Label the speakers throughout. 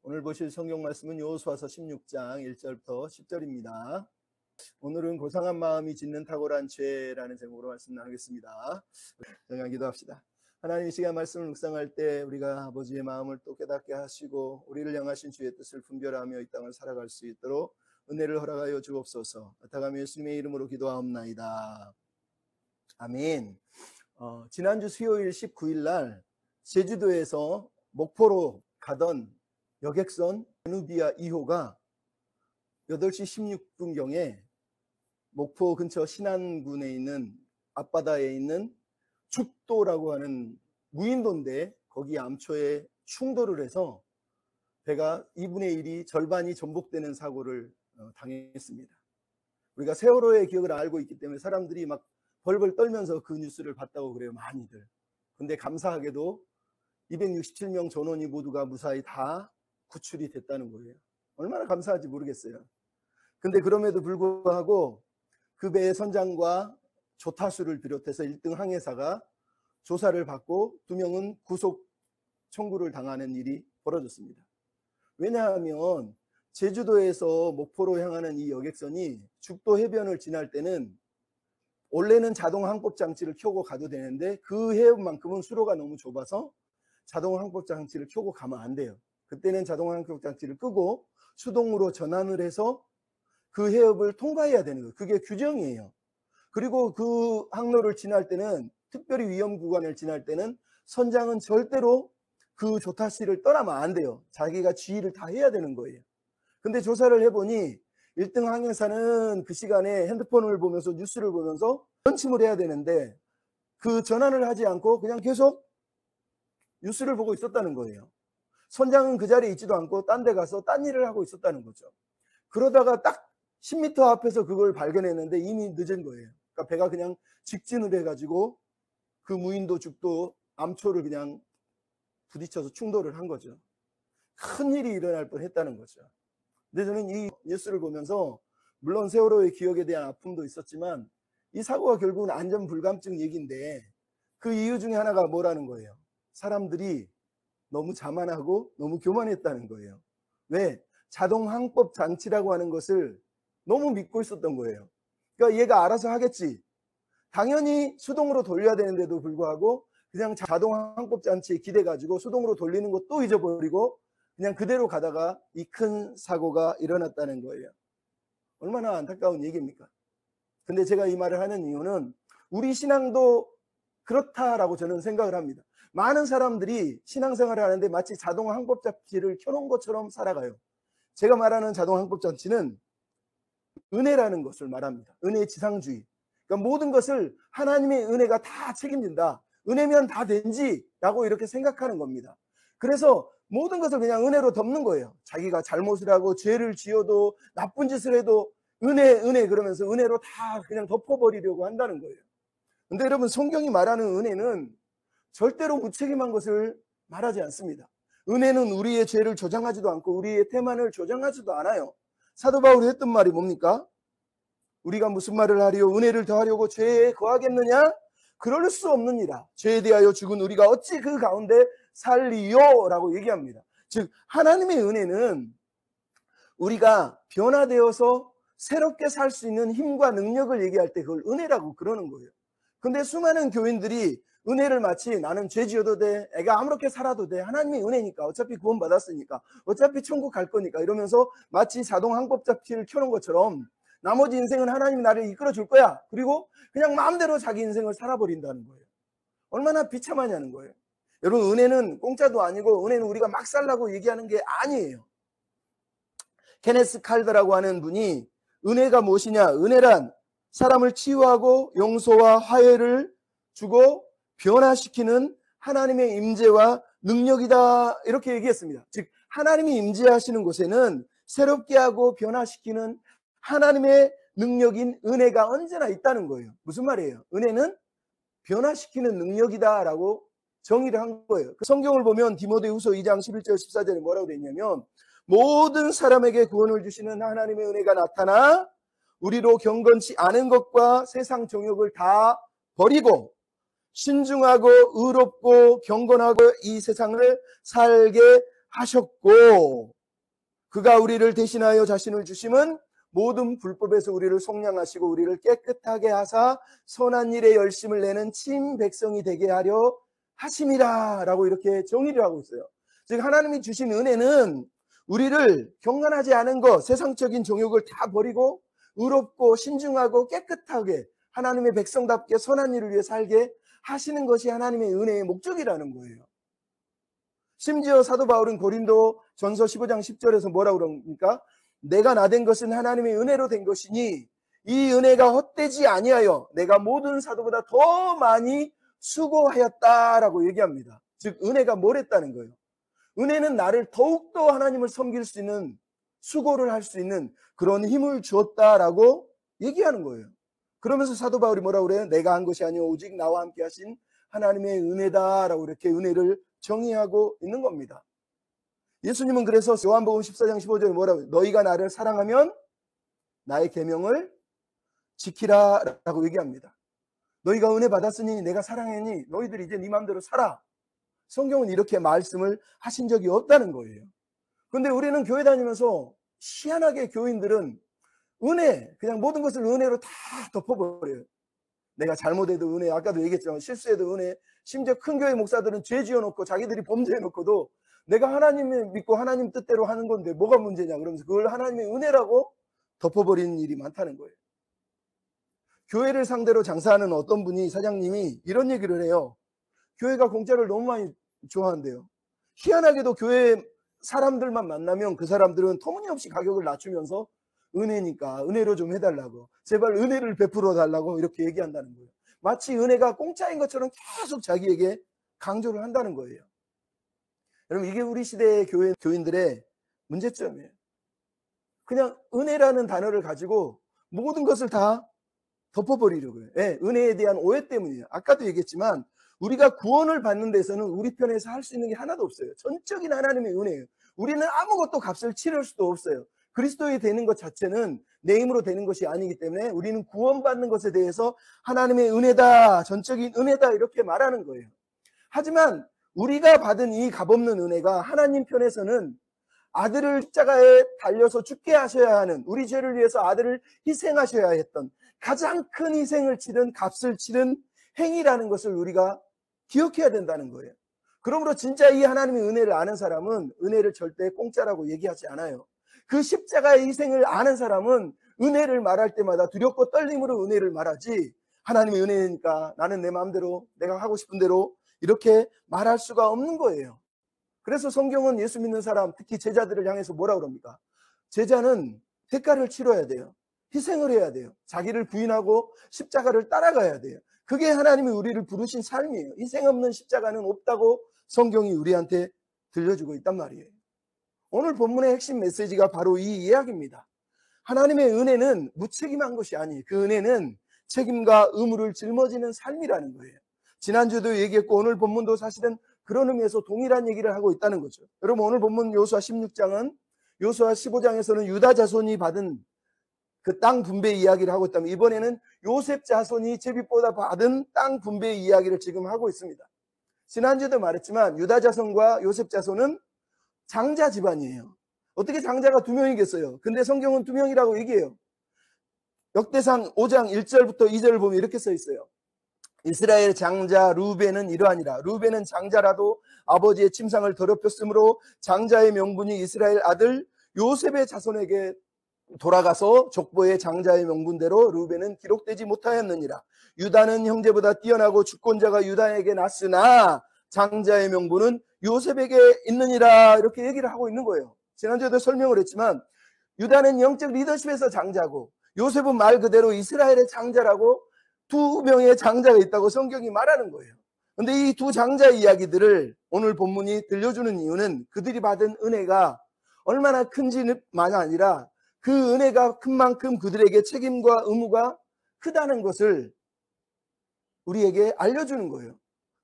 Speaker 1: 오늘 보실 성경 말씀은 여호수아서 16장 1절부터 10절입니다. 오늘은 고상한 마음이 짓는 탁월한 죄라는 제목으로 말씀 나누겠습니다. 정한 기도합시다. 하나님, 이 시간 말씀을 묵상할 때 우리가 아버지의 마음을 또 깨닫게 하시고 우리를 향하신 주의 뜻을 분별하며 이 땅을 살아갈 수 있도록 은혜를 허락하여 주옵소서. 부탁하며 예수님의 이름으로 기도하옵나이다. 아멘. 지난주 수요일 19일 날 제주도에서 목포로 가던 여객선 다누비아 2호가 8시 16분경에 목포 근처 신안군에 있는 앞바다에 있는 죽도라고 하는 무인도인데 거기 암초에 충돌을 해서 배가 2분의 1이 절반이 전복되는 사고를 당했습니다. 우리가 세월호의 기억을 알고 있기 때문에 사람들이 막 벌벌 떨면서 그 뉴스를 봤다고 그래요, 많이들. 근데 감사하게도 267명 전원이 모두가 무사히 다 구출이 됐다는 거예요. 얼마나 감사한지 모르겠어요. 근데 그럼에도 불구하고 그 배의 선장과 조타수를 비롯해서 1등 항해사가 조사를 받고 2명은 구속 청구를 당하는 일이 벌어졌습니다. 왜냐하면 제주도에서 목포로 향하는 이 여객선이 죽도 해변을 지날 때는 원래는 자동 항법 장치를 켜고 가도 되는데 그 해협만큼은 수로가 너무 좁아서 자동 항법 장치를 켜고 가면 안 돼요. 그때는 자동 항법 장치를 끄고 수동으로 전환을 해서 그 해협을 통과해야 되는 거예요. 그게 규정이에요. 그리고 그 항로를 지날 때는, 특별히 위험 구간을 지날 때는 선장은 절대로 그 조타씨를 떠나면 안 돼요. 자기가 지휘를 다 해야 되는 거예요. 근데 조사를 해보니 1등 항해사는 그 시간에 핸드폰을 보면서 뉴스를 보면서 전침을 해야 되는데 그 전환을 하지 않고 그냥 계속 뉴스를 보고 있었다는 거예요. 선장은 그 자리에 있지도 않고 딴 데 가서 딴 일을 하고 있었다는 거죠. 그러다가 딱 10m 앞에서 그걸 발견했는데 이미 늦은 거예요. 그러니까 배가 그냥 직진을 해가지고 그 무인도 죽도 암초를 그냥 부딪혀서 충돌을 한 거죠. 큰 일이 일어날 뻔했다는 거죠. 근데 저는 이 뉴스를 보면서 물론 세월호의 기억에 대한 아픔도 있었지만 이 사고가 결국은 안전불감증 얘기인데 그 이유 중에 하나가 뭐라는 거예요? 사람들이 너무 자만하고 너무 교만했다는 거예요. 왜? 자동 항법 장치라고 하는 것을 너무 믿고 있었던 거예요. 그러니까 얘가 알아서 하겠지. 당연히 수동으로 돌려야 되는데도 불구하고 그냥 자동 항법 장치에 기대가지고 수동으로 돌리는 것도 잊어버리고 그냥 그대로 가다가 이 큰 사고가 일어났다는 거예요. 얼마나 안타까운 얘기입니까? 근데 제가 이 말을 하는 이유는 우리 신앙도 그렇다라고 저는 생각을 합니다. 많은 사람들이 신앙생활을 하는데 마치 자동 항법 장치를 켜놓은 것처럼 살아가요. 제가 말하는 자동 항법 장치는 은혜라는 것을 말합니다. 은혜의 지상주의. 그러니까 모든 것을 하나님의 은혜가 다 책임진다. 은혜면 다 된지라고 이렇게 생각하는 겁니다. 그래서 모든 것을 그냥 은혜로 덮는 거예요. 자기가 잘못을 하고 죄를 지어도 나쁜 짓을 해도 은혜 그러면서 은혜로 다 그냥 덮어버리려고 한다는 거예요. 근데 여러분, 성경이 말하는 은혜는 절대로 무책임한 것을 말하지 않습니다. 은혜는 우리의 죄를 조장하지도 않고 우리의 태만을 조장하지도 않아요. 사도 바울이 했던 말이 뭡니까? 우리가 무슨 말을 하리요? 은혜를 더하려고 죄에 거하겠느냐? 그럴 수 없느니라. 죄에 대하여 죽은 우리가 어찌 그 가운데 살리요? 라고 얘기합니다. 즉 하나님의 은혜는 우리가 변화되어서 새롭게 살 수 있는 힘과 능력을 얘기할 때 그걸 은혜라고 그러는 거예요. 근데 수많은 교인들이 은혜를 마치 나는 죄 지어도 돼, 애가 아무렇게 살아도 돼, 하나님의 은혜니까, 어차피 구원 받았으니까, 어차피 천국 갈 거니까 이러면서 마치 자동 항법 장치를 켜놓은 것처럼 나머지 인생은 하나님이 나를 이끌어 줄 거야. 그리고 그냥 마음대로 자기 인생을 살아버린다는 거예요. 얼마나 비참하냐는 거예요. 여러분, 은혜는 공짜도 아니고 은혜는 우리가 막 살라고 얘기하는 게 아니에요. 케네스 칼더라고 하는 분이 은혜가 무엇이냐? 은혜란 사람을 치유하고 용서와 화해를 주고 변화시키는 하나님의 임재와 능력이다, 이렇게 얘기했습니다. 즉 하나님이 임재하시는 곳에는 새롭게 하고 변화시키는 하나님의 능력인 은혜가 언제나 있다는 거예요. 무슨 말이에요? 은혜는 변화시키는 능력이다라고 정의를 한 거예요. 성경을 보면 디모데후서 2장 11절 14절에 뭐라고 되어 있냐면 모든 사람에게 구원을 주시는 하나님의 은혜가 나타나 우리로 경건치 않은 것과 세상 정욕을 다 버리고 신중하고 의롭고 경건하고 이 세상을 살게 하셨고, 그가 우리를 대신하여 자신을 주심은 모든 불법에서 우리를 속량하시고 우리를 깨끗하게 하사 선한 일에 열심을 내는 친 백성이 되게 하려 하심이라 라고 이렇게 정의를 하고 있어요. 즉 하나님이 주신 은혜는 우리를 경건하지 않은 것, 세상적인 정욕을 다 버리고 의롭고 신중하고 깨끗하게 하나님의 백성답게 선한 일을 위해 살게 하시는 것이 하나님의 은혜의 목적이라는 거예요. 심지어 사도 바울은 고린도 전서 15장 10절에서 뭐라고 그럽니까? 내가 나된 것은 하나님의 은혜로 된 것이니 이 은혜가 헛되지 아니하여 내가 모든 사도보다 더 많이 수고하였다라고 얘기합니다. 즉 은혜가 뭘 했다는 거예요? 은혜는 나를 더욱더 하나님을 섬길 수 있는 수고를 할 수 있는 그런 힘을 주었다라고 얘기하는 거예요. 그러면서 사도 바울이 뭐라고 그래요? 내가 한 것이 아니오 오직 나와 함께 하신 하나님의 은혜다라고 이렇게 은혜를 정의하고 있는 겁니다. 예수님은 그래서 요한복음 14장 15절에 뭐라고 해요? 너희가 나를 사랑하면 나의 계명을 지키라 라고 얘기합니다. 너희가 은혜 받았으니 내가 사랑하니 너희들이 이제 네 마음대로 살아. 성경은 이렇게 말씀을 하신 적이 없다는 거예요. 그런데 우리는 교회 다니면서 희한하게 교인들은 은혜, 그냥 모든 것을 은혜로 다 덮어버려요. 내가 잘못해도 은혜, 아까도 얘기했지만 실수해도 은혜, 심지어 큰 교회 목사들은 죄 지어놓고 자기들이 범죄해놓고도 내가 하나님을 믿고 하나님 뜻대로 하는 건데 뭐가 문제냐 그러면서 그걸 하나님의 은혜라고 덮어버리는 일이 많다는 거예요. 교회를 상대로 장사하는 어떤 분이 사장님이 이런 얘기를 해요. 교회가 공짜를 너무 많이 좋아한대요. 희한하게도 교회 사람들만 만나면 그 사람들은 터무니없이 가격을 낮추면서 은혜니까 은혜로 좀 해달라고 제발 은혜를 베풀어 달라고 이렇게 얘기한다는 거예요. 마치 은혜가 공짜인 것처럼 계속 자기에게 강조를 한다는 거예요. 여러분 이게 우리 시대의 교인들의 문제점이에요. 그냥 은혜라는 단어를 가지고 모든 것을 다 덮어버리려고 해요. 네, 은혜에 대한 오해 때문이에요. 아까도 얘기했지만 우리가 구원을 받는 데서는 우리 편에서 할 수 있는 게 하나도 없어요. 전적인 하나님의 은혜예요. 우리는 아무것도 값을 치를 수도 없어요. 그리스도에 되는 것 자체는 내 힘으로 되는 것이 아니기 때문에 우리는 구원받는 것에 대해서 하나님의 은혜다, 전적인 은혜다 이렇게 말하는 거예요. 하지만 우리가 받은 이 값없는 은혜가 하나님 편에서는 아들을 십자가에 달려서 죽게 하셔야 하는 우리 죄를 위해서 아들을 희생하셔야 했던 가장 큰 희생을 치른 값을 치른 행위라는 것을 우리가 기억해야 된다는 거예요. 그러므로 진짜 이 하나님의 은혜를 아는 사람은 은혜를 절대 공짜라고 얘기하지 않아요. 그 십자가의 희생을 아는 사람은 은혜를 말할 때마다 두렵고 떨림으로 은혜를 말하지 하나님의 은혜니까 나는 내 마음대로 내가 하고 싶은 대로 이렇게 말할 수가 없는 거예요. 그래서 성경은 예수 믿는 사람 특히 제자들을 향해서 뭐라 그럽니까? 제자는 대가를 치러야 돼요. 희생을 해야 돼요. 자기를 부인하고 십자가를 따라가야 돼요. 그게 하나님이 우리를 부르신 삶이에요. 희생 없는 십자가는 없다고 성경이 우리한테 들려주고 있단 말이에요. 오늘 본문의 핵심 메시지가 바로 이 이야기입니다. 하나님의 은혜는 무책임한 것이 아니에요. 그 은혜는 책임과 의무를 짊어지는 삶이라는 거예요. 지난주도 얘기했고 오늘 본문도 사실은 그런 의미에서 동일한 얘기를 하고 있다는 거죠. 여러분 오늘 본문 요수아 16장은 요수아 15장에서는 유다 자손이 받은 그 땅 분배 이야기를 하고 있다면 이번에는 요셉 자손이 제비보다 받은 땅 분배 이야기를 지금 하고 있습니다. 지난주도 말했지만 유다 자손과 요셉 자손은 장자 집안이에요. 어떻게 장자가 2명이겠어요? 근데 성경은 2명이라고 얘기해요. 역대상 5장 1절부터 2절을 보면 이렇게 써 있어요. 이스라엘 장자 루벤은 이러하니라. 루벤은 장자라도 아버지의 침상을 더럽혔으므로 장자의 명분이 이스라엘 아들 요셉의 자손에게 돌아가서 족보의 장자의 명분대로 루벤은 기록되지 못하였느니라. 유다는 형제보다 뛰어나고 주권자가 유다에게 났으나 장자의 명분은 요셉에게 있느니라. 이렇게 얘기를 하고 있는 거예요. 지난주에도 설명을 했지만 유다는 영적 리더십에서 장자고 요셉은 말 그대로 이스라엘의 장자라고 2명의 장자가 있다고 성경이 말하는 거예요. 그런데 이 2 장자의 이야기들을 오늘 본문이 들려주는 이유는 그들이 받은 은혜가 얼마나 큰지만 아니라 그 은혜가 큰 만큼 그들에게 책임과 의무가 크다는 것을 우리에게 알려주는 거예요.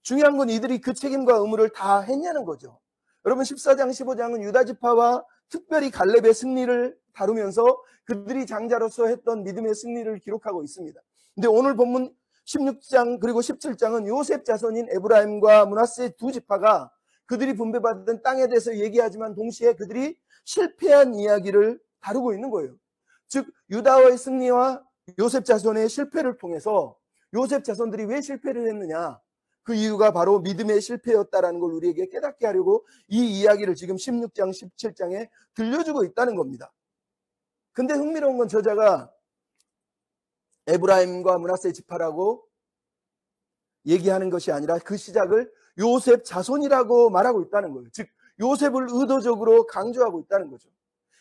Speaker 1: 중요한 건 이들이 그 책임과 의무를 다 했냐는 거죠. 여러분 14장 15장은 유다지파와 특별히 갈렙의 승리를 다루면서 그들이 장자로서 했던 믿음의 승리를 기록하고 있습니다. 근데 오늘 본문 16장 그리고 17장은 요셉 자손인 에브라임과 므낫세 2 지파가 그들이 분배받은 땅에 대해서 얘기하지만 동시에 그들이 실패한 이야기를 다루고 있는 거예요. 즉 유다와의 승리와 요셉 자손의 실패를 통해서 요셉 자손들이 왜 실패를 했느냐, 그 이유가 바로 믿음의 실패였다라는 걸 우리에게 깨닫게 하려고 이 이야기를 지금 16장 17장에 들려주고 있다는 겁니다. 근데 흥미로운 건 저자가 에브라임과 므낫세 지파라고 얘기하는 것이 아니라 그 시작을 요셉 자손이라고 말하고 있다는 거예요. 즉 요셉을 의도적으로 강조하고 있다는 거죠.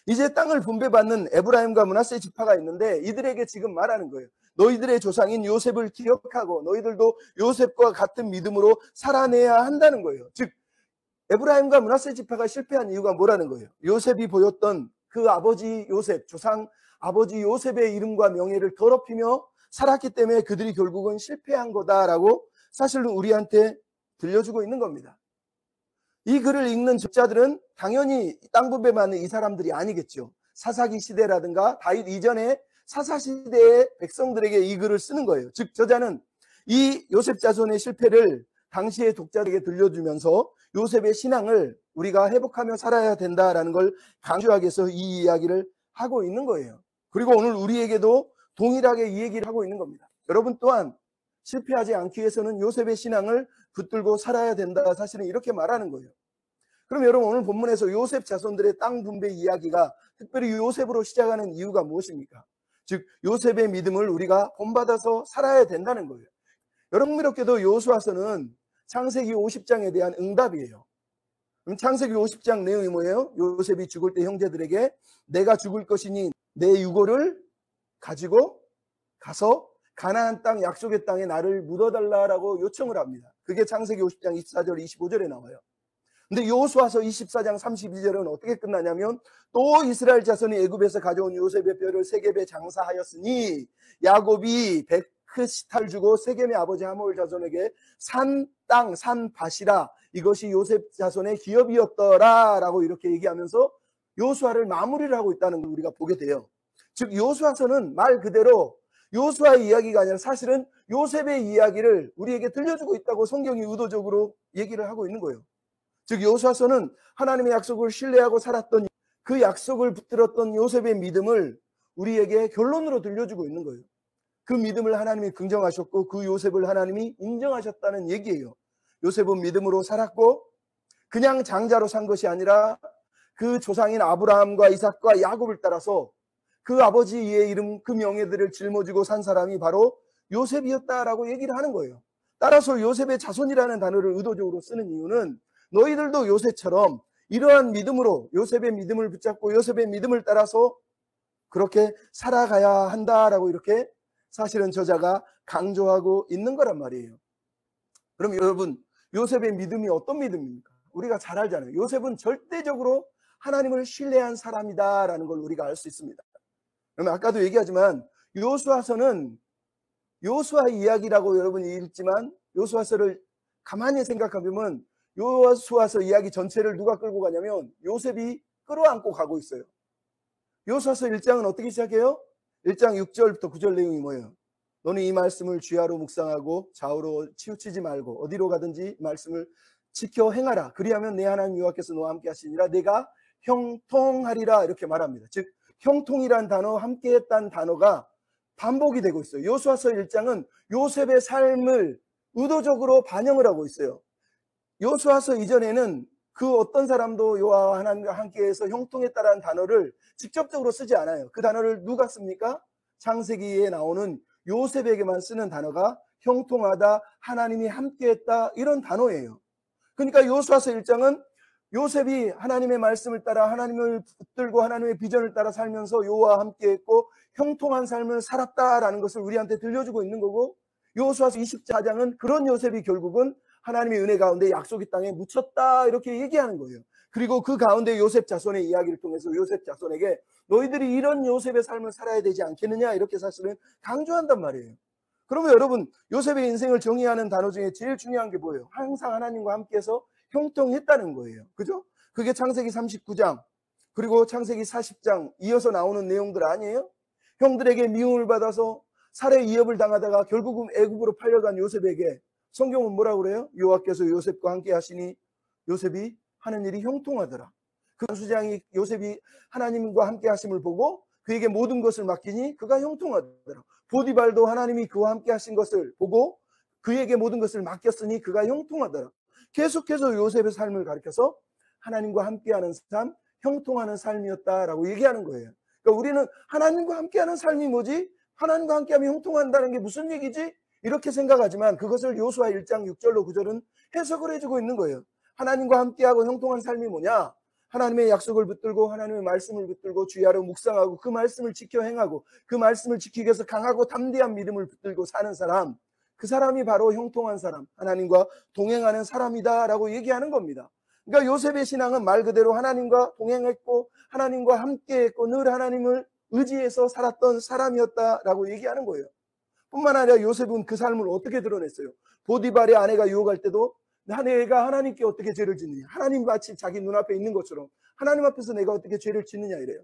Speaker 1: 이제 땅을 분배받는 에브라임과 므낫세 지파가 있는데 이들에게 지금 말하는 거예요. 너희들의 조상인 요셉을 기억하고 너희들도 요셉과 같은 믿음으로 살아내야 한다는 거예요. 즉 에브라임과 므낫세 지파가 실패한 이유가 뭐라는 거예요? 요셉이 보였던 그 아버지 요셉, 조상 아버지 요셉의 이름과 명예를 더럽히며 살았기 때문에 그들이 결국은 실패한 거다라고 사실은 우리한테 들려주고 있는 겁니다. 이 글을 읽는 적자들은 당연히 땅 분배받는 이 사람들이 아니겠죠. 사사기 시대라든가 다윗 이전에 사사시대의 백성들에게 이 글을 쓰는 거예요. 즉 저자는 이 요셉 자손의 실패를 당시의 독자들에게 들려주면서 요셉의 신앙을 우리가 회복하며 살아야 된다라는 걸 강조하기 위해서 이 이야기를 하고 있는 거예요. 그리고 오늘 우리에게도 동일하게 이 얘기를 하고 있는 겁니다. 여러분 또한 실패하지 않기 위해서는 요셉의 신앙을 붙들고 살아야 된다, 사실은 이렇게 말하는 거예요. 그럼 여러분 오늘 본문에서 요셉 자손들의 땅 분배 이야기가 특별히 요셉으로 시작하는 이유가 무엇입니까? 즉 요셉의 믿음을 우리가 본받아서 살아야 된다는 거예요. 여러분 흥미롭게도 여호수아서는 창세기 50장에 대한 응답이에요. 그럼 창세기 50장 내용이 뭐예요? 요셉이 죽을 때 형제들에게 내가 죽을 것이니 내 유고를 가지고 가서 가나안 땅 약속의 땅에 나를 묻어달라라고 요청을 합니다. 그게 창세기 50장 24절 25절에 나와요. 근데 여호수아서 24장 32절은 어떻게 끝나냐면 또 이스라엘 자손이 애굽에서 가져온 요셉의 뼈를 세겜에 장사하였으니 야곱이 베크시탈 주고 세겜의 아버지 하몰 자손에게 산 땅, 산 밭이라 이것이 요셉 자손의 기업이었더라 라고 이렇게 얘기하면서 여호수아를 마무리를 하고 있다는 걸 우리가 보게 돼요. 즉 여호수아서는 말 그대로 여호수아의 이야기가 아니라 사실은 요셉의 이야기를 우리에게 들려주고 있다고 성경이 의도적으로 얘기를 하고 있는 거예요. 즉 여호수아서는 하나님의 약속을 신뢰하고 살았던 그 약속을 붙들었던 요셉의 믿음을 우리에게 결론으로 들려주고 있는 거예요. 그 믿음을 하나님이 긍정하셨고 그 요셉을 하나님이 인정하셨다는 얘기예요. 요셉은 믿음으로 살았고 그냥 장자로 산 것이 아니라 그 조상인 아브라함과 이삭과 야곱을 따라서 그 아버지의 이름, 그 명예들을 짊어지고 산 사람이 바로 요셉이었다라고 얘기를 하는 거예요. 따라서 요셉의 자손이라는 단어를 의도적으로 쓰는 이유는 너희들도 요셉처럼 이러한 믿음으로 요셉의 믿음을 붙잡고 요셉의 믿음을 따라서 그렇게 살아가야 한다라고 이렇게 사실은 저자가 강조하고 있는 거란 말이에요. 그럼 여러분 요셉의 믿음이 어떤 믿음입니까? 우리가 잘 알잖아요. 요셉은 절대적으로 하나님을 신뢰한 사람이다라는 걸 우리가 알 수 있습니다. 그러면 아까도 얘기하지만 여호수아서는 여호수아 이야기라고 여러분이 읽지만 여호수아서를 가만히 생각해보면 여호수아서 이야기 전체를 누가 끌고 가냐면 요셉이 끌어안고 가고 있어요. 여호수아서 1장은 어떻게 시작해요? 1장 6절부터 9절 내용이 뭐예요? 너는 이 말씀을 주야로 묵상하고 좌우로 치우치지 말고 어디로 가든지 말씀을 지켜 행하라. 그리하면 내 하나님 여호와께서 너와 함께 하시니라. 내가 형통하리라 이렇게 말합니다. 즉 형통이란 단어, 함께했다는 단어가 반복이 되고 있어요. 여호수아서 1장은 요셉의 삶을 의도적으로 반영을 하고 있어요. 여호수아서 이전에는 그 어떤 사람도 여호와 하나님과 함께해서 형통했다라는 단어를 직접적으로 쓰지 않아요. 그 단어를 누가 씁니까? 창세기에 나오는 요셉에게만 쓰는 단어가 형통하다, 하나님이 함께했다 이런 단어예요. 그러니까 여호수아서 1장은 요셉이 하나님의 말씀을 따라 하나님을 붙들고 하나님의 비전을 따라 살면서 여호와와 함께했고 형통한 삶을 살았다라는 것을 우리한테 들려주고 있는 거고, 여호수아서 24장은 그런 요셉이 결국은 하나님의 은혜 가운데 약속의 땅에 묻혔다 이렇게 얘기하는 거예요. 그리고 그 가운데 요셉 자손의 이야기를 통해서 요셉 자손에게 너희들이 이런 요셉의 삶을 살아야 되지 않겠느냐 이렇게 사실은 강조한단 말이에요. 그러면 여러분 요셉의 인생을 정의하는 단어 중에 제일 중요한 게 뭐예요? 항상 하나님과 함께해서 형통했다는 거예요. 그죠? 그게 창세기 39장 그리고 창세기 40장 이어서 나오는 내용들 아니에요? 형들에게 미움을 받아서 살해 이업을 당하다가 결국은 애굽으로 팔려간 요셉에게 성경은 뭐라고 그래요? 여호와께서 요셉과 함께 하시니 요셉이 하는 일이 형통하더라. 그 장수장이 요셉이 하나님과 함께 하심을 보고 그에게 모든 것을 맡기니 그가 형통하더라. 보디발도 하나님이 그와 함께 하신 것을 보고 그에게 모든 것을 맡겼으니 그가 형통하더라. 계속해서 요셉의 삶을 가리켜서 하나님과 함께하는 삶, 형통하는 삶이었다라고 얘기하는 거예요. 그러니까 우리는 하나님과 함께하는 삶이 뭐지? 하나님과 함께하면 형통한다는 게 무슨 얘기지? 이렇게 생각하지만 그것을 요수아 1장 6절로 9절은 해석을 해주고 있는 거예요. 하나님과 함께하고 형통한 삶이 뭐냐? 하나님의 약속을 붙들고 하나님의 말씀을 붙들고 주야로 묵상하고 그 말씀을 지켜 행하고 그 말씀을 지키기 위해서 강하고 담대한 믿음을 붙들고 사는 사람, 그 사람이 바로 형통한 사람, 하나님과 동행하는 사람이다라고 얘기하는 겁니다. 그러니까 요셉의 신앙은 말 그대로 하나님과 동행했고 하나님과 함께했고 늘 하나님을 의지해서 살았던 사람이었다라고 얘기하는 거예요. 뿐만 아니라 요셉은 그 삶을 어떻게 드러냈어요? 보디발의 아내가 유혹할 때도 내가 하나님께 어떻게 죄를 짓느냐, 하나님 마치 자기 눈앞에 있는 것처럼 하나님 앞에서 내가 어떻게 죄를 짓느냐 이래요.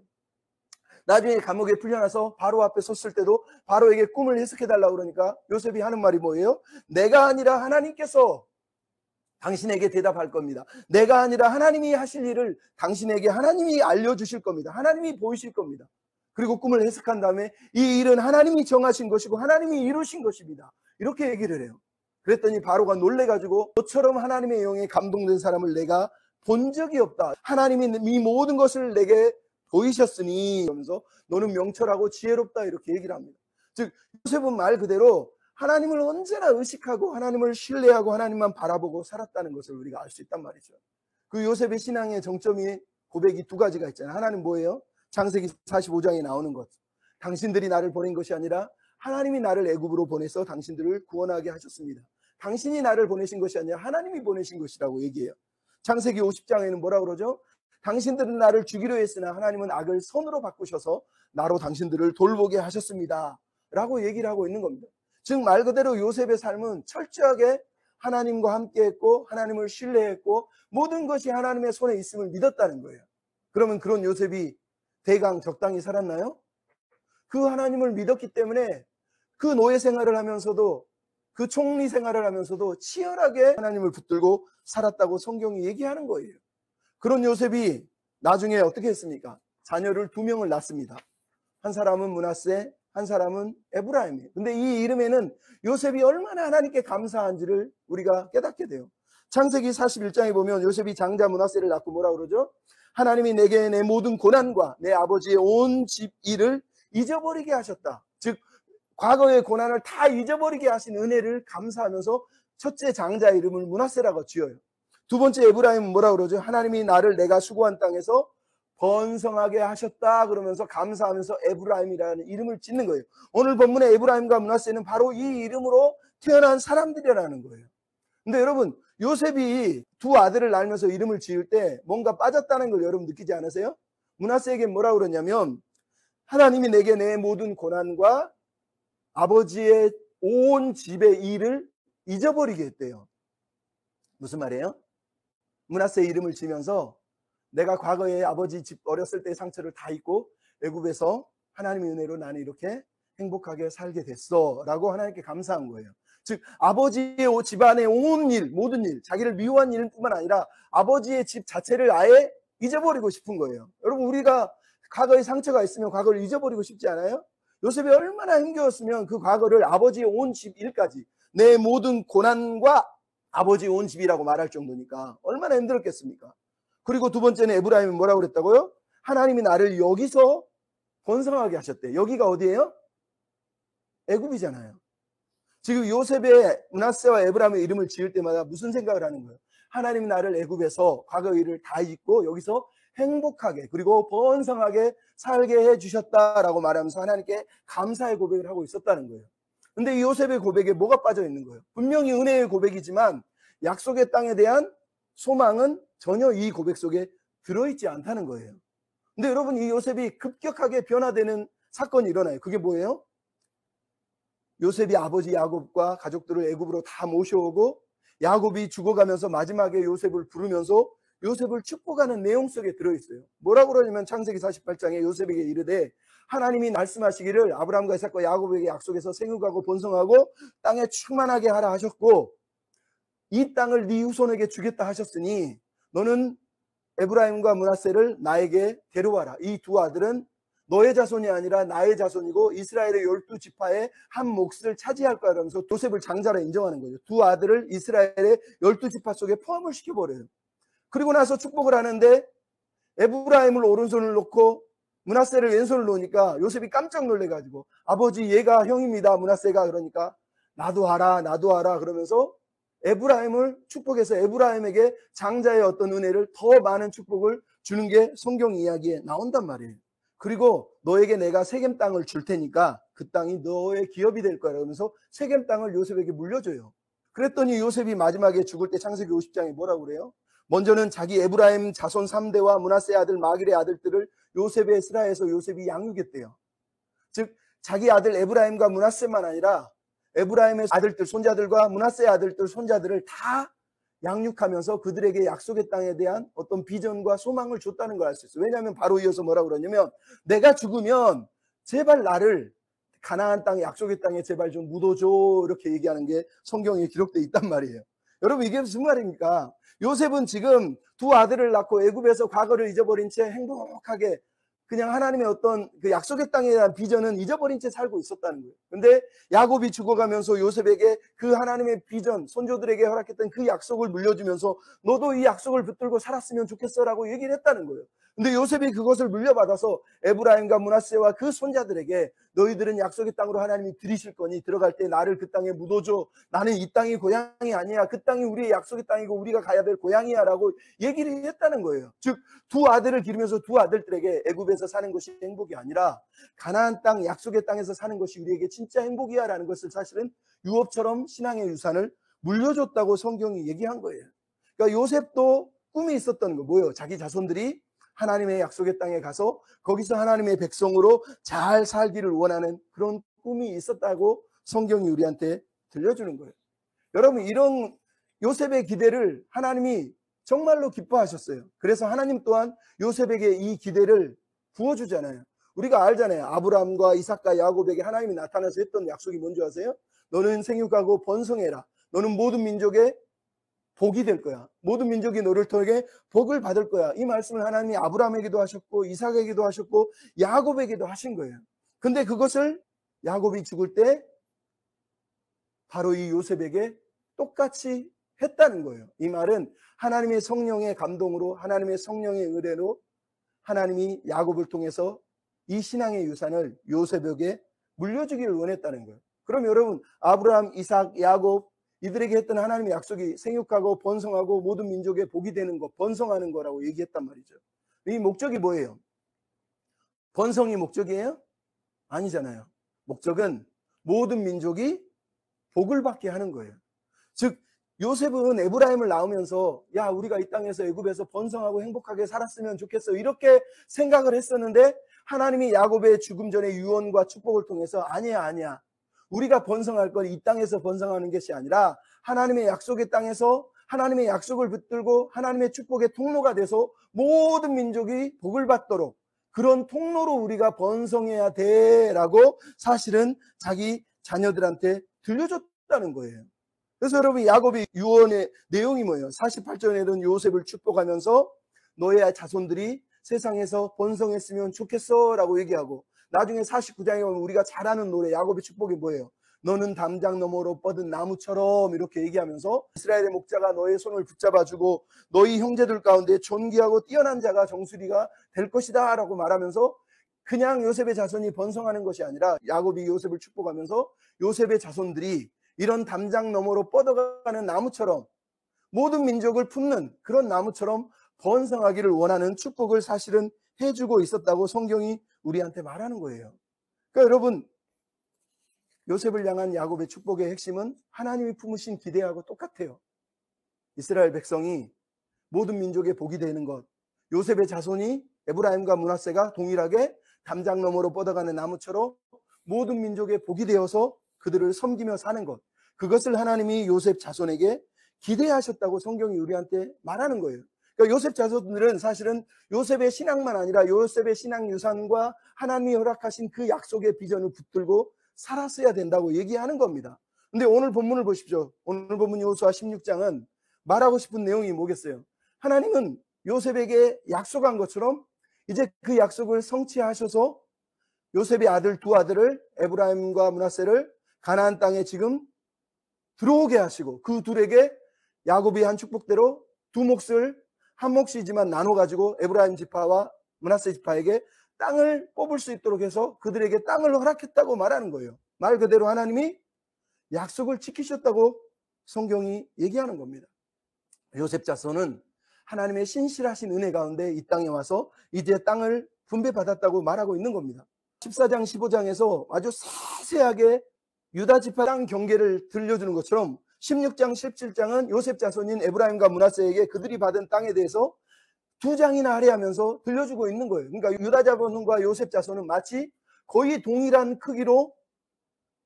Speaker 1: 나중에 감옥에 풀려나서 바로 앞에 섰을 때도 바로에게 꿈을 해석해달라고 그러니까 요셉이 하는 말이 뭐예요? 내가 아니라 하나님께서 당신에게 대답할 겁니다. 내가 아니라 하나님이 하실 일을 당신에게 하나님이 알려주실 겁니다. 하나님이 보이실 겁니다. 그리고 꿈을 해석한 다음에 이 일은 하나님이 정하신 것이고 하나님이 이루신 것입니다. 이렇게 얘기를 해요. 그랬더니 바로가 놀래가지고 너처럼 하나님의 영에 감동된 사람을 내가 본 적이 없다. 하나님이 이 모든 것을 내게 보이셨으니 하면서 너는 명철하고 지혜롭다 이렇게 얘기를 합니다. 즉 요셉은 말 그대로 하나님을 언제나 의식하고 하나님을 신뢰하고 하나님만 바라보고 살았다는 것을 우리가 알 수 있단 말이죠. 그 요셉의 신앙의 정점이 고백이 두 가지가 있잖아요. 하나는 뭐예요? 창세기 45장에 나오는 것. 당신들이 나를 보낸 것이 아니라 하나님이 나를 애굽으로 보내서 당신들을 구원하게 하셨습니다. 당신이 나를 보내신 것이 아니라 하나님이 보내신 것이라고 얘기해요. 창세기 50장에는 뭐라고 그러죠? 당신들은 나를 죽이려 했으나 하나님은 악을 선으로 바꾸셔서 나로 당신들을 돌보게 하셨습니다. 라고 얘기를 하고 있는 겁니다. 즉 말 그대로 요셉의 삶은 철저하게 하나님과 함께했고 하나님을 신뢰했고 모든 것이 하나님의 손에 있음을 믿었다는 거예요. 그러면 그런 요셉이 대강 적당히 살았나요? 그 하나님을 믿었기 때문에 그 노예 생활을 하면서도 그 총리 생활을 하면서도 치열하게 하나님을 붙들고 살았다고 성경이 얘기하는 거예요. 그런 요셉이 나중에 어떻게 했습니까? 자녀를 2명을 낳습니다. 한 사람은 므낫세, 한 사람은 에브라임이에요. 근데 이 이름에는 요셉이 얼마나 하나님께 감사한지를 우리가 깨닫게 돼요. 창세기 41장에 보면 요셉이 장자 므낫세를 낳고 뭐라 그러죠? 하나님이 내게 내 모든 고난과 내 아버지의 온 집 일을 잊어버리게 하셨다. 즉 과거의 고난을 다 잊어버리게 하신 은혜를 감사하면서 첫째 장자 이름을 므낫세라고 지어요. 두 번째 에브라임은 뭐라 그러죠? 하나님이 나를 내가 수고한 땅에서 번성하게 하셨다 그러면서 감사하면서 에브라임이라는 이름을 짓는 거예요. 오늘 본문의 에브라임과 므낫세는 바로 이 이름으로 태어난 사람들이라는 거예요. 근데 여러분 요셉이 두 아들을 낳으면서 이름을 지을 때 뭔가 빠졌다는 걸 여러분 느끼지 않으세요? 므낫세에게 뭐라 그러냐면 하나님이 내게 내 모든 고난과 아버지의 온 집의 일을 잊어버리게 했대요. 무슨 말이에요? 므낫세 이름을 지면서 내가 과거에 아버지 집 어렸을 때의 상처를 다 잊고 애굽에서 하나님의 은혜로 나는 이렇게 행복하게 살게 됐어 라고 하나님께 감사한 거예요. 즉 아버지의 집안의 온 일, 모든 일, 자기를 미워한 일뿐만 아니라 아버지의 집 자체를 아예 잊어버리고 싶은 거예요. 여러분 우리가 과거에 상처가 있으면 과거를 잊어버리고 싶지 않아요? 요셉이 얼마나 힘겨웠으면 그 과거를 아버지의 온 집 일까지 내 모든 고난과 아버지의 온 집이라고 말할 정도니까 얼마나 힘들었겠습니까? 그리고 두 번째는 에브라임은 뭐라고 그랬다고요? 하나님이 나를 여기서 번성하게 하셨대. 여기가 어디예요? 애굽이잖아요. 지금 요셉의 므낫세와 에브라임의 이름을 지을 때마다 무슨 생각을 하는 거예요? 하나님이 나를 애굽에서 과거의 일을 다 잊고 여기서 행복하게 그리고 번성하게 살게 해주셨다라고 말하면서 하나님께 감사의 고백을 하고 있었다는 거예요. 근데 이 요셉의 고백에 뭐가 빠져 있는 거예요? 분명히 은혜의 고백이지만 약속의 땅에 대한 소망은 전혀 이 고백 속에 들어있지 않다는 거예요. 근데 여러분 이 요셉이 급격하게 변화되는 사건이 일어나요. 그게 뭐예요? 요셉이 아버지 야곱과 가족들을 애굽으로 다 모셔오고 야곱이 죽어가면서 마지막에 요셉을 부르면서 요셉을 축복하는 내용 속에 들어있어요. 뭐라고 그러냐면 창세기 48장에 요셉에게 이르되 하나님이 말씀하시기를 아브라함과 이삭과 야곱에게 약속해서 생육하고 번성하고 땅에 충만하게 하라 하셨고 이 땅을 네 후손에게 주겠다 하셨으니 너는 에브라임과 므낫세를 나에게 데려와라. 이 두 아들은 너의 자손이 아니라 나의 자손이고 이스라엘의 12지파의 한 몫을 차지할 거야. 라면서 요셉을 장자로 인정하는 거죠. 두 아들을 이스라엘의 12지파 속에 포함을 시켜버려요. 그리고 나서 축복을 하는데 에브라임을 오른손을 놓고 므낫세를 왼손을 놓으니까 요셉이 깜짝 놀래가지고 아버지 얘가 형입니다. 므낫세가. 그러니까 나도 알아 그러면서 에브라임을 축복해서 에브라임에게 장자의 어떤 은혜를 더 많은 축복을 주는 게 성경 이야기에 나온단 말이에요. 그리고 너에게 내가 세겜 땅을 줄 테니까 그 땅이 너의 기업이 될 거야. 그러면서 세겜 땅을 요셉에게 물려줘요. 그랬더니 요셉이 마지막에 죽을 때 창세기 50장에 뭐라고 그래요? 먼저는 자기 에브라임 자손 3대와 므낫세 아들 마길의 아들들을 요셉의 에스라에서 요셉이 양육했대요. 즉 자기 아들 에브라임과 므낫세만 아니라 에브라임의 아들들 손자들과 므낫세의 아들들 손자들을 다 양육하면서 그들에게 약속의 땅에 대한 어떤 비전과 소망을 줬다는 걸 알 수 있어요. 왜냐하면 바로 이어서 뭐라고 그러냐면 내가 죽으면 제발 나를 가나안 땅 약속의 땅에 제발 좀 묻어줘 이렇게 얘기하는 게 성경에 기록되어 있단 말이에요. 여러분 이게 무슨 말입니까? 요셉은 지금 두 아들을 낳고 애굽에서 과거를 잊어버린 채 행복하게 그냥 하나님의 어떤 그 약속의 땅에 대한 비전은 잊어버린 채 살고 있었다는 거예요. 근데 야곱이 죽어가면서 요셉에게 그 하나님의 비전, 손조들에게 허락했던 그 약속을 물려주면서 너도 이 약속을 붙들고 살았으면 좋겠어라고 얘기를 했다는 거예요. 근데 요셉이 그것을 물려받아서 에브라임과 므낫세와 그 손자들에게 너희들은 약속의 땅으로 하나님이 들이실 거니 들어갈 때 나를 그 땅에 묻어줘. 나는 이 땅이 고향이 아니야. 그 땅이 우리의 약속의 땅이고 우리가 가야 될 고향이야 라고 얘기를 했다는 거예요. 즉 두 아들을 기르면서 두 아들들에게 애굽에서 사는 것이 행복이 아니라 가나안 땅 약속의 땅에서 사는 것이 우리에게 진짜 행복이야 라는 것을 사실은 유업처럼 신앙의 유산을 물려줬다고 성경이 얘기한 거예요. 그러니까 요셉도 꿈이 있었던 거 뭐예요? 자기 자손들이 하나님의 약속의 땅에 가서 거기서 하나님의 백성으로 잘 살기를 원하는 그런 꿈이 있었다고 성경이 우리한테 들려주는 거예요. 여러분 이런 요셉의 기대를 하나님이 정말로 기뻐하셨어요. 그래서 하나님 또한 요셉에게 이 기대를 부어주잖아요. 우리가 알잖아요. 아브라함과 이삭과 야곱에게 하나님이 나타나서 했던 약속이 뭔지 아세요? 너는 생육하고 번성해라. 너는 모든 민족의 복이 될 거야. 모든 민족이 너를 통해 복을 받을 거야. 이 말씀을 하나님이 아브라함에게도 하셨고 이삭에게도 하셨고 야곱에게도 하신 거예요. 근데 그것을 야곱이 죽을 때 바로 이 요셉에게 똑같이 했다는 거예요. 이 말은 하나님의 성령의 감동으로 하나님의 성령의 은혜로 하나님이 야곱을 통해서 이 신앙의 유산을 요셉에게 물려주기를 원했다는 거예요. 그럼 여러분 아브라함, 이삭, 야곱 이들에게 했던 하나님의 약속이 생육하고 번성하고 모든 민족의 복이 되는 것, 번성하는 거라고 얘기했단 말이죠. 이 목적이 뭐예요? 번성이 목적이에요? 아니잖아요. 목적은 모든 민족이 복을 받게 하는 거예요. 즉 요셉은 에브라임을 낳으면서 야 우리가 이 땅에서 애굽에서 번성하고 행복하게 살았으면 좋겠어 이렇게 생각을 했었는데 하나님이 야곱의 죽음 전에 유언과 축복을 통해서 아니야 우리가 번성할 건 이 땅에서 번성하는 것이 아니라 하나님의 약속의 땅에서 하나님의 약속을 붙들고 하나님의 축복의 통로가 돼서 모든 민족이 복을 받도록 그런 통로로 우리가 번성해야 돼라고 사실은 자기 자녀들한테 들려줬다는 거예요. 그래서 여러분 야곱의 유언의 내용이 뭐예요? 48절에는 요셉을 축복하면서 너의 자손들이 세상에서 번성했으면 좋겠어 라고 얘기하고 나중에 49장에 보면 우리가 잘 아는 노래 야곱의 축복이 뭐예요? 너는 담장 너머로 뻗은 나무처럼 이렇게 얘기하면서 이스라엘의 목자가 너의 손을 붙잡아주고 너희 형제들 가운데 존귀하고 뛰어난 자가 정수리가 될 것이다 라고 말하면서 그냥 요셉의 자손이 번성하는 것이 아니라 야곱이 요셉을 축복하면서 요셉의 자손들이 이런 담장 너머로 뻗어가는 나무처럼 모든 민족을 품는 그런 나무처럼 번성하기를 원하는 축복을 사실은 해주고 있었다고 성경이 우리한테 말하는 거예요. 그러니까 여러분 요셉을 향한 야곱의 축복의 핵심은 하나님이 품으신 기대하고 똑같아요. 이스라엘 백성이 모든 민족의 복이 되는 것, 요셉의 자손이 에브라임과 므낫세가 동일하게 담장 너머로 뻗어가는 나무처럼 모든 민족의 복이 되어서 그들을 섬기며 사는 것, 그것을 하나님이 요셉 자손에게 기대하셨다고 성경이 우리한테 말하는 거예요. 그러니까 요셉 자손들은 사실은 요셉의 신앙만 아니라 요셉의 신앙 유산과 하나님이 허락하신 그 약속의 비전을 붙들고 살았어야 된다고 얘기하는 겁니다. 근데 오늘 본문을 보십시오. 오늘 본문 여호수아 16장은 말하고 싶은 내용이 뭐겠어요? 하나님은 요셉에게 약속한 것처럼 이제 그 약속을 성취하셔서 요셉의 아들 두 아들을 에브라임과 므낫세를 가나안 땅에 지금 들어오게 하시고 그 둘에게 야곱이 한 축복대로 두 몫을 한 몫이지만 나눠 가지고 에브라임 지파와 므낫세 지파에게 땅을 뽑을 수 있도록 해서 그들에게 땅을 허락했다고 말하는 거예요. 말 그대로 하나님이 약속을 지키셨다고 성경이 얘기하는 겁니다. 요셉 자손은 하나님의 신실하신 은혜 가운데 이 땅에 와서 이제 땅을 분배받았다고 말하고 있는 겁니다. 14장 15장에서 아주 세세하게 유다 지파 땅 경계를 들려주는 것처럼 16장 17장은 요셉 자손인 에브라임과 므낫세에게 그들이 받은 땅에 대해서 두 장이나 할애하면서 들려주고 있는 거예요. 그러니까 유다 자손과 요셉 자손은 마치 거의 동일한 크기로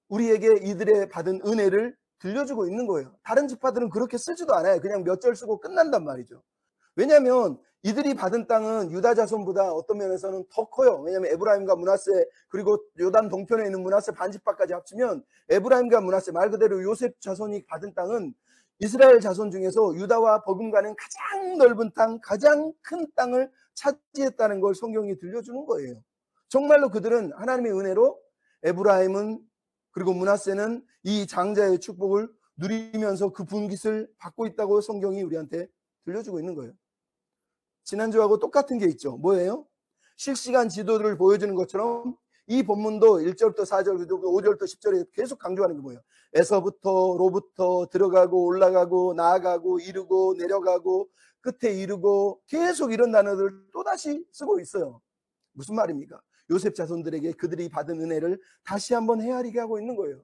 Speaker 1: 우리에게 이들의 받은 은혜를 들려주고 있는 거예요. 다른 지파들은 그렇게 쓰지도 않아요. 그냥 몇 절 쓰고 끝난단 말이죠. 왜냐하면 이들이 받은 땅은 유다 자손보다 어떤 면에서는 더 커요. 왜냐하면 에브라임과 므낫세 그리고 요단 동편에 있는 므낫세 반지파까지 합치면 에브라임과 므낫세 말 그대로 요셉 자손이 받은 땅은 이스라엘 자손 중에서 유다와 버금가는 가장 넓은 땅, 가장 큰 땅을 차지했다는 걸 성경이 들려주는 거예요. 정말로 그들은 하나님의 은혜로 에브라임은 그리고 므낫세는 이 장자의 축복을 누리면서 그 분깃을 받고 있다고 성경이 우리한테 들려주고 있는 거예요. 지난주하고 똑같은 게 있죠. 뭐예요? 실시간 지도를 보여주는 것처럼 이 본문도 1절부터 4절, 5절부터 10절에 계속 강조하는 게 뭐예요? 에서부터 로부터 들어가고 올라가고 나아가고 이루고 내려가고 끝에 이루고 계속 이런 단어들을 또다시 쓰고 있어요. 무슨 말입니까? 요셉 자손들에게 그들이 받은 은혜를 다시 한번 헤아리게 하고 있는 거예요.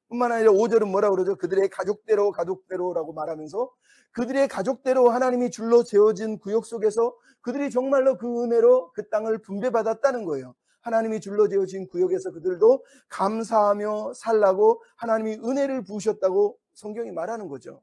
Speaker 1: 뿐만 아니라 5절은 뭐라 그러죠? 그들의 가족대로라고 말하면서 그들의 가족대로 하나님이 줄로 재어진 구역 속에서 그들이 정말로 그 은혜로 그 땅을 분배받았다는 거예요. 하나님이 줄로 재어진 구역에서 그들도 감사하며 살라고 하나님이 은혜를 부으셨다고 성경이 말하는 거죠.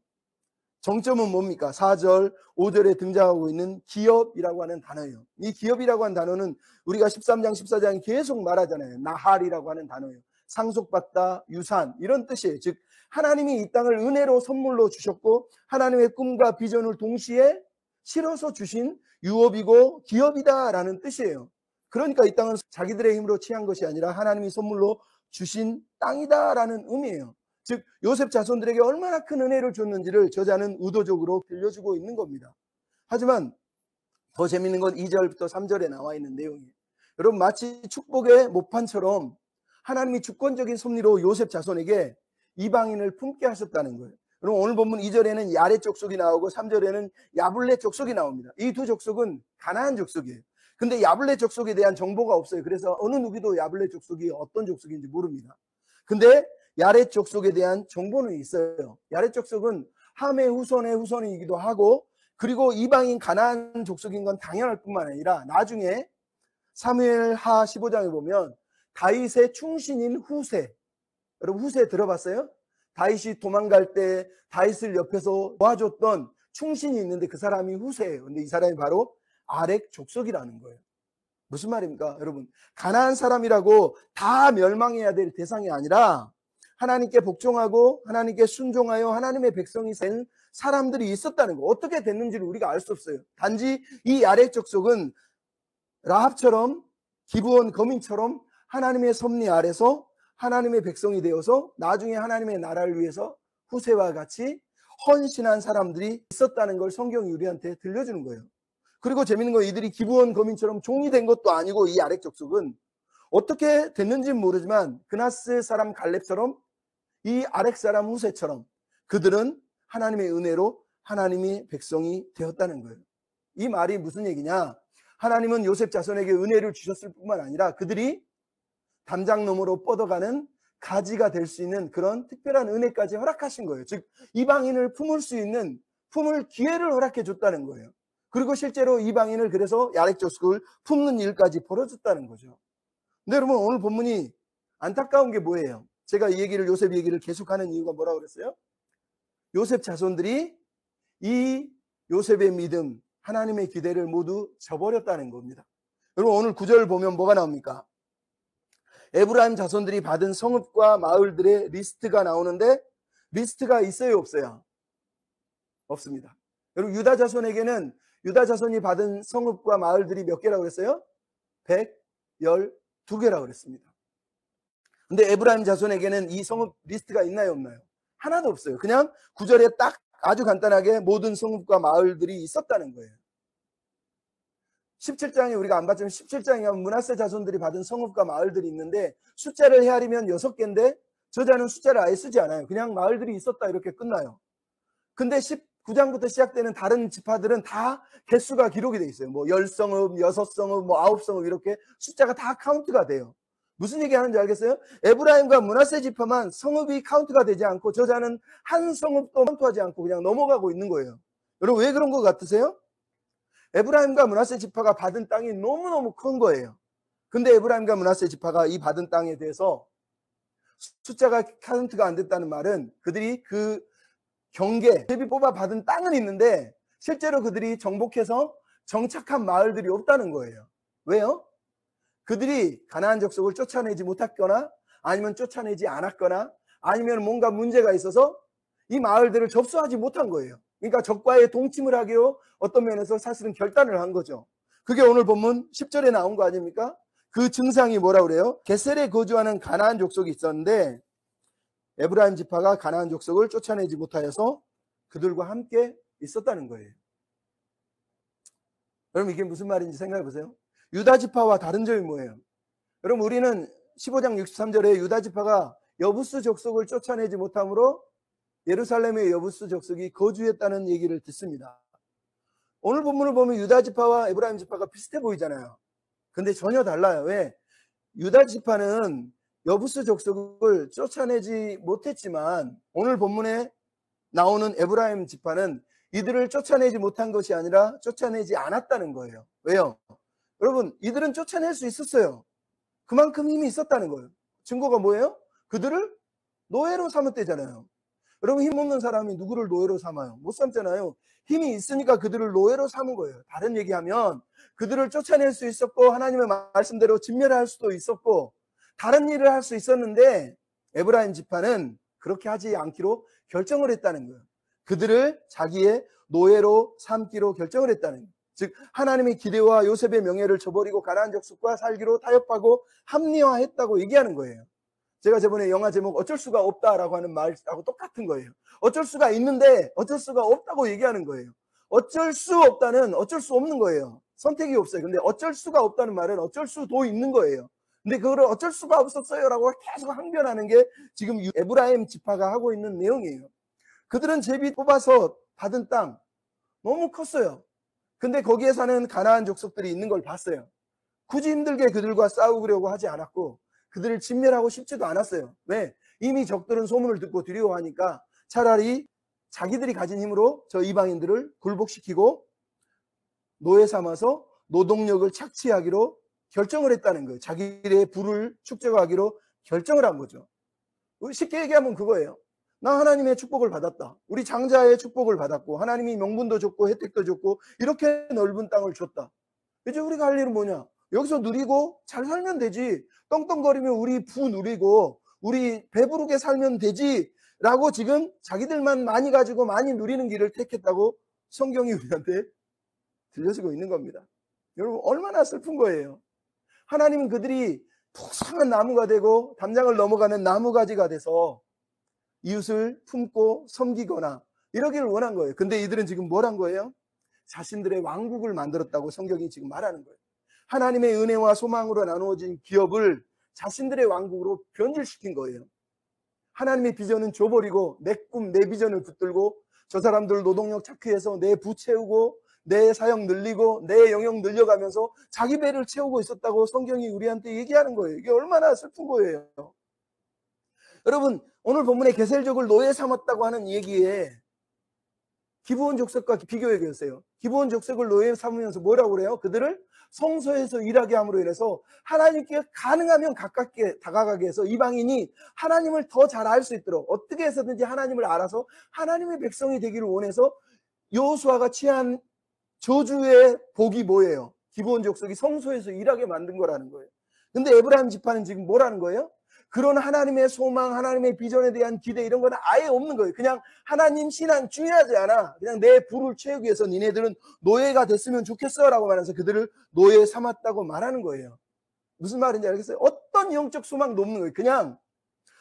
Speaker 1: 정점은 뭡니까? 4절, 5절에 등장하고 있는 기업이라고 하는 단어예요. 이 기업이라고 하는 단어는 우리가 13장, 14장에 계속 말하잖아요. 나할이라고 하는 단어예요. 상속받다, 유산 이런 뜻이에요. 즉 하나님이 이 땅을 은혜로 선물로 주셨고 하나님의 꿈과 비전을 동시에 실어서 주신 유업이고 기업이다라는 뜻이에요. 그러니까 이 땅은 자기들의 힘으로 취한 것이 아니라 하나님이 선물로 주신 땅이다라는 의미예요. 즉 요셉 자손들에게 얼마나 큰 은혜를 줬는지를 저자는 의도적으로 들려주고 있는 겁니다. 하지만 더 재밌는 건 2절부터 3절에 나와 있는 내용이에요. 여러분 마치 축복의 모판처럼 하나님이 주권적인 섭리로 요셉 자손에게 이방인을 품게 하셨다는 거예요. 그럼 오늘 본문 2절에는 야레 족속이 나오고 3절에는 야블레 족속이 나옵니다. 이 두 족속은 가나안 족속이에요. 근데 야블레 족속에 대한 정보가 없어요. 그래서 어느 누구도 야블레 족속이 어떤 족속인지 모릅니다. 근데 야레 족속에 대한 정보는 있어요. 야레 족속은 함의 후손의 후손이기도 하고 그리고 이방인 가나안 족속인 건 당연할 뿐만 아니라 나중에 사무엘하 15장에 보면 다윗의 충신인 후세, 여러분 후세 들어봤어요? 다윗이 도망갈 때 다윗을 옆에서 도와줬던 충신이 있는데 그 사람이 후세예요. 근데 이 사람이 바로 아렉 족속이라는 거예요. 무슨 말입니까? 여러분 가나안 사람이라고 다 멸망해야 될 대상이 아니라 하나님께 복종하고 하나님께 순종하여 하나님의 백성이 된 사람들이 있었다는 거. 어떻게 됐는지를 우리가 알 수 없어요. 단지 이 아렉 족속은 라합처럼 기브온 거민처럼 하나님의 섭리 아래서 하나님의 백성이 되어서 나중에 하나님의 나라를 위해서 후세와 같이 헌신한 사람들이 있었다는 걸 성경이 우리한테 들려주는 거예요. 그리고 재밌는 건 이들이 기브온 거민처럼 종이 된 것도 아니고 이 아렉 족속은 어떻게 됐는지는 모르지만 그나스 사람 갈렙처럼 이 아렉 사람 후세처럼 그들은 하나님의 은혜로 하나님의 백성이 되었다는 거예요. 이 말이 무슨 얘기냐? 하나님은 요셉 자손에게 은혜를 주셨을 뿐만 아니라 그들이 담장 너머로 뻗어가는 가지가 될 수 있는 그런 특별한 은혜까지 허락하신 거예요. 즉 이방인을 품을 수 있는 품을 기회를 허락해 줬다는 거예요. 그리고 실제로 이방인을 그래서 야렉 족속을 품는 일까지 벌어졌다는 거죠. 근데 여러분 오늘 본문이 안타까운 게 뭐예요? 제가 이 얘기를 요셉 얘기를 계속하는 이유가 뭐라고 그랬어요? 요셉 자손들이 이 요셉의 믿음, 하나님의 기대를 모두 저버렸다는 겁니다. 여러분 오늘 9절 보면 뭐가 나옵니까? 에브라임 자손들이 받은 성읍과 마을들의 리스트가 나오는데 리스트가 있어요 없어요? 없습니다. 여러분 유다 자손에게는 유다 자손이 받은 성읍과 마을들이 몇 개라고 그랬어요? 112개라고 그랬습니다. 근데 에브라임 자손에게는 이 성읍 리스트가 있나요, 없나요? 하나도 없어요. 그냥 9절에 딱 아주 간단하게 모든 성읍과 마을들이 있었다는 거예요. 17장에 우리가 안 봤지만 17장에 가면 므낫세 자손들이 받은 성읍과 마을들이 있는데 숫자를 헤아리면 6개인데 저자는 숫자를 아예 쓰지 않아요. 그냥 마을들이 있었다 이렇게 끝나요. 근데 19장부터 시작되는 다른 지파들은 다 개수가 기록이 돼 있어요. 뭐 10성읍, 6성읍, 뭐 9성읍 이렇게 숫자가 다 카운트가 돼요. 무슨 얘기 하는지 알겠어요? 에브라임과 므낫세 지파만 성읍이 카운트가 되지 않고 저자는 한 성읍도 카운트하지 않고 그냥 넘어가고 있는 거예요. 여러분 왜 그런 것 같으세요? 에브라임과 므낫세 지파가 받은 땅이 너무너무 큰 거예요. 근데 에브라임과 므낫세 지파가 이 받은 땅에 대해서 숫자가 카운트가 안 됐다는 말은 그들이 그 경계, 제비 뽑아 받은 땅은 있는데 실제로 그들이 정복해서 정착한 마을들이 없다는 거예요. 왜요? 그들이 가나안 족속을 쫓아내지 못했거나 아니면 쫓아내지 않았거나 아니면 뭔가 문제가 있어서 이 마을들을 접수하지 못한 거예요. 그러니까 적과의 동침을 하기로 어떤 면에서 사실은 결단을 한 거죠. 그게 오늘 본문 10절에 나온 거 아닙니까? 그 증상이 뭐라 그래요? 게셀에 거주하는 가나안 족속이 있었는데 에브라임 지파가 가나안 족속을 쫓아내지 못하여서 그들과 함께 있었다는 거예요. 여러분 이게 무슨 말인지 생각해 보세요. 유다 지파와 다른 점이 뭐예요? 여러분 우리는 15장 63절에 유다 지파가 여부스 족속을 쫓아내지 못함으로 예루살렘의 여부스 족속이 거주했다는 얘기를 듣습니다. 오늘 본문을 보면 유다 지파와 에브라임 지파가 비슷해 보이잖아요. 근데 전혀 달라요. 왜? 유다 지파는 여부스 족속을 쫓아내지 못했지만 오늘 본문에 나오는 에브라임 지파는 이들을 쫓아내지 못한 것이 아니라 쫓아내지 않았다는 거예요. 왜요? 여러분 이들은 쫓아낼 수 있었어요. 그만큼 힘이 있었다는 거예요. 증거가 뭐예요? 그들을 노예로 삼았대잖아요. 여러분 힘없는 사람이 누구를 노예로 삼아요? 못 삼잖아요. 힘이 있으니까 그들을 노예로 삼은 거예요. 다른 얘기하면 그들을 쫓아낼 수 있었고 하나님의 말씀대로 진멸할 수도 있었고 다른 일을 할 수 있었는데 에브라임 지파는 그렇게 하지 않기로 결정을 했다는 거예요. 그들을 자기의 노예로 삼기로 결정을 했다는 거예요. 즉 하나님의 기대와 요셉의 명예를 저버리고 가나안 족속과 살기로 타협하고 합리화했다고 얘기하는 거예요. 제가 저번에 영화 제목 어쩔 수가 없다라고 하는 말하고 똑같은 거예요. 어쩔 수가 있는데 어쩔 수가 없다고 얘기하는 거예요. 어쩔 수 없다는 어쩔 수 없는 거예요. 선택이 없어요. 근데 어쩔 수가 없다는 말은 어쩔 수도 있는 거예요. 근데 그거를 어쩔 수가 없었어요라고 계속 항변하는 게 지금 에브라임 지파가 하고 있는 내용이에요. 그들은 제비 뽑아서 받은 땅 너무 컸어요. 근데 거기에 사는 가나안 족속들이 있는 걸 봤어요. 굳이 힘들게 그들과 싸우려고 하지 않았고 그들을 진멸하고 싶지도 않았어요. 왜? 이미 적들은 소문을 듣고 두려워하니까 차라리 자기들이 가진 힘으로 저 이방인들을 굴복시키고 노예 삼아서 노동력을 착취하기로 결정을 했다는 거예요. 자기의 부를 축적하기로 결정을 한 거죠. 쉽게 얘기하면 그거예요. 나 하나님의 축복을 받았다. 우리 장자의 축복을 받았고 하나님이 명분도 줬고 혜택도 줬고 이렇게 넓은 땅을 줬다. 이제 우리가 할 일은 뭐냐? 여기서 누리고 잘 살면 되지. 떵떵거리면 우리 부 누리고 우리 배부르게 살면 되지 라고 지금 자기들만 많이 가지고 많이 누리는 길을 택했다고 성경이 우리한테 들려주고 있는 겁니다. 여러분 얼마나 슬픈 거예요. 하나님은 그들이 푸성한 나무가 되고 담장을 넘어가는 나무가지가 돼서 이웃을 품고 섬기거나 이러기를 원한 거예요. 근데 이들은 지금 뭘 한 거예요? 자신들의 왕국을 만들었다고 성경이 지금 말하는 거예요. 하나님의 은혜와 소망으로 나누어진 기업을 자신들의 왕국으로 변질시킨 거예요. 하나님의 비전은 줘버리고 내 꿈, 내 비전을 붙들고 저 사람들 노동력 착취해서 내 부 채우고 내 사역 늘리고 내 영역 늘려가면서 자기 배를 채우고 있었다고 성경이 우리한테 얘기하는 거예요. 이게 얼마나 슬픈 거예요. 여러분 오늘 본문에 게셀족을 노예 삼았다고 하는 얘기에 기브온 족속과 비교해 보세요. 기브온 족속을 노예 삼으면서 뭐라고 그래요? 그들을 성소에서 일하게 함으로 인해서 하나님께 가능하면 가깝게 다가가게 해서 이방인이 하나님을 더 잘 알 수 있도록 어떻게 해서든지 하나님을 알아서 하나님의 백성이 되기를 원해서 여호수아가 취한 저주의 복이 뭐예요? 기브온 족속이 성소에서 일하게 만든 거라는 거예요. 근데 에브라임 지파는 지금 뭐라는 거예요? 그런 하나님의 소망, 하나님의 비전에 대한 기대 이런 건 아예 없는 거예요. 그냥 하나님 신앙 중요하지 않아. 그냥 내 부를 채우기 위해서 니네들은 노예가 됐으면 좋겠어 라고 말하면서 그들을 노예 삼았다고 말하는 거예요. 무슨 말인지 알겠어요? 어떤 영적 소망도 없는 거예요. 그냥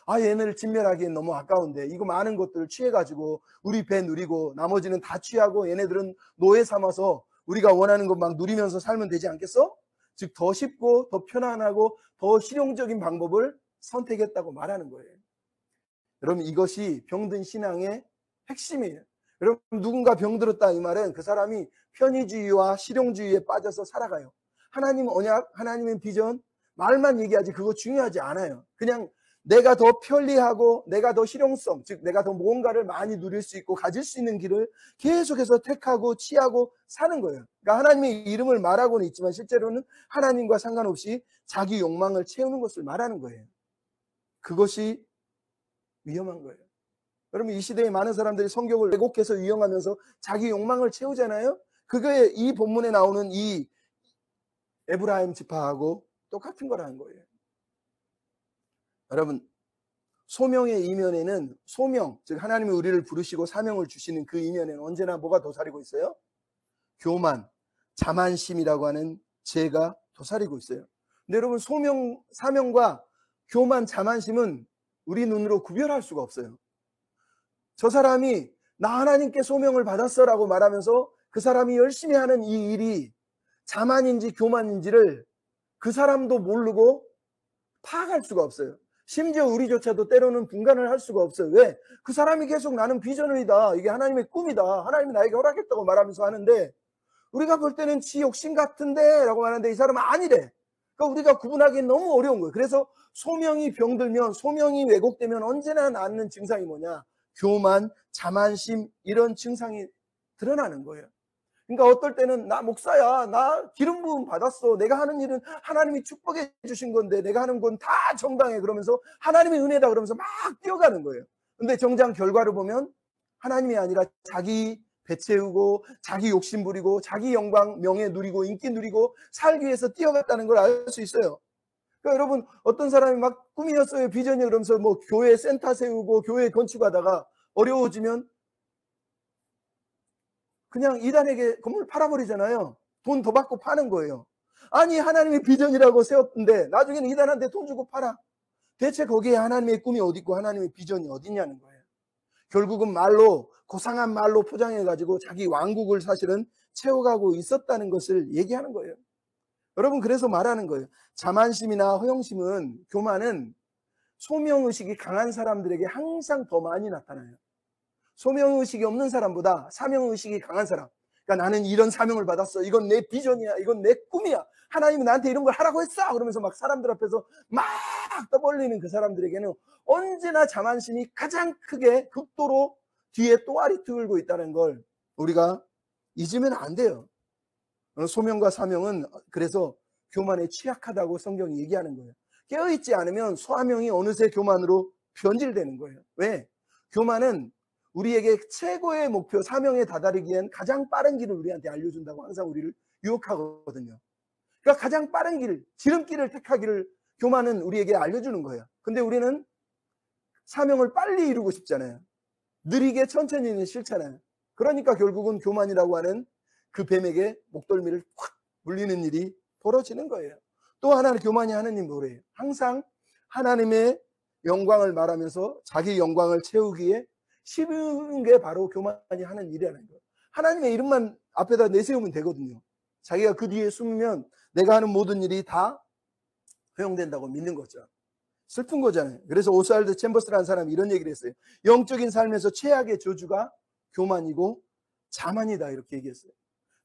Speaker 1: 얘네를 진멸하기엔 너무 아까운데 이거 많은 것들을 취해가지고 우리 배 누리고 나머지는 다 취하고 얘네들은 노예 삼아서 우리가 원하는 것 막 누리면서 살면 되지 않겠어? 즉 더 쉽고 더 편안하고 더 실용적인 방법을 선택했다고 말하는 거예요. 여러분 이것이 병든 신앙의 핵심이에요. 여러분 누군가 병들었다 이 말은 그 사람이 편의주의와 실용주의에 빠져서 살아가요. 하나님 언약, 하나님의 비전 말만 얘기하지 그거 중요하지 않아요. 그냥 내가 더 편리하고 내가 더 실용성, 즉 내가 더 무언가를 많이 누릴 수 있고 가질 수 있는 길을 계속해서 택하고 취하고 사는 거예요. 그러니까 하나님의 이름을 말하고는 있지만 실제로는 하나님과 상관없이 자기 욕망을 채우는 것을 말하는 거예요. 그것이 위험한 거예요. 여러분 이 시대에 많은 사람들이 성경을 왜곡해서 유용하면서 자기 욕망을 채우잖아요. 그게 이 본문에 나오는 이 에브라임 지파하고 똑같은 거라는 거예요. 여러분 소명의 이면에는 소명, 즉 하나님이 우리를 부르시고 사명을 주시는 그 이면에는 언제나 뭐가 도사리고 있어요? 교만, 자만심이라고 하는 죄가 도사리고 있어요. 근데 여러분 소명, 사명과 교만, 자만심은 우리 눈으로 구별할 수가 없어요. 저 사람이 나 하나님께 소명을 받았어라고 말하면서 그 사람이 열심히 하는 이 일이 자만인지 교만인지를 그 사람도 모르고 파악할 수가 없어요. 심지어 우리조차도 때로는 분간을 할 수가 없어요. 왜? 그 사람이 계속 나는 비전이다. 이게 하나님의 꿈이다. 하나님이 나에게 허락했다고 말하면서 하는데 우리가 볼 때는 지 욕심 같은데 라고 하는데 이 사람은 아니래. 그러니까 우리가 구분하기 너무 어려운 거예요. 그래서 소명이 병들면, 소명이 왜곡되면 언제나 낳는 증상이 뭐냐? 교만, 자만심 이런 증상이 드러나는 거예요. 그러니까 어떨 때는 나 목사야, 나 기름 부음 받았어, 내가 하는 일은 하나님이 축복해 주신 건데 내가 하는 건 다 정당해 그러면서 하나님의 은혜다 그러면서 막 뛰어가는 거예요. 근데 정작 결과를 보면 하나님이 아니라 자기 배 채우고 자기 욕심 부리고 자기 영광, 명예 누리고 인기 누리고 살기 위해서 뛰어갔다는 걸 알 수 있어요. 그러니까 여러분 어떤 사람이 막 꿈이었어요, 비전이 그러면서 뭐 교회 센터 세우고 교회 건축하다가 어려워지면 그냥 이단에게 건물 팔아버리잖아요. 돈 더 받고 파는 거예요. 아니 하나님의 비전이라고 세웠는데 나중에는 이단한테 돈 주고 팔아. 대체 거기에 하나님의 꿈이 어디 있고 하나님의 비전이 어디 있냐는 거예요. 결국은 말로 고상한 말로 포장해가지고 자기 왕국을 사실은 채워가고 있었다는 것을 얘기하는 거예요. 여러분 그래서 말하는 거예요. 자만심이나 허영심은, 교만은 소명의식이 강한 사람들에게 항상 더 많이 나타나요. 소명의식이 없는 사람보다 사명의식이 강한 사람. 그러니까 나는 이런 사명을 받았어. 이건 내 비전이야. 이건 내 꿈이야. 하나님이 나한테 이런 걸 하라고 했어. 그러면서 막 사람들 앞에서 막 떠벌리는 그 사람들에게는 언제나 자만심이 가장 크게 극도로 뒤에 또아리 틀고 있다는 걸 우리가 잊으면 안 돼요. 소명과 사명은 그래서 교만에 취약하다고 성경이 얘기하는 거예요. 깨어있지 않으면 소명이 어느새 교만으로 변질되는 거예요. 왜? 교만은 우리에게 최고의 목표, 사명에 다다르기엔 가장 빠른 길을 우리한테 알려준다고 항상 우리를 유혹하거든요. 그러니까 가장 빠른 길, 지름길을 택하기를 교만은 우리에게 알려주는 거예요. 근데 우리는 사명을 빨리 이루고 싶잖아요. 느리게 천천히는 싫잖아요. 그러니까 결국은 교만이라고 하는 그 뱀에게 목덜미를 확 물리는 일이 벌어지는 거예요. 또 하나는 교만이 하는 일 뭐래요? 항상 하나님의 영광을 말하면서 자기 영광을 채우기에 쉬운 게 바로 교만이 하는 일이라는 거예요. 하나님의 이름만 앞에다 내세우면 되거든요. 자기가 그 뒤에 숨으면 내가 하는 모든 일이 다 허용된다고 믿는 거죠. 슬픈 거잖아요. 그래서 오스왈드 챔버스라는 사람이 이런 얘기를 했어요. 영적인 삶에서 최악의 저주가 교만이고 자만이다 이렇게 얘기했어요.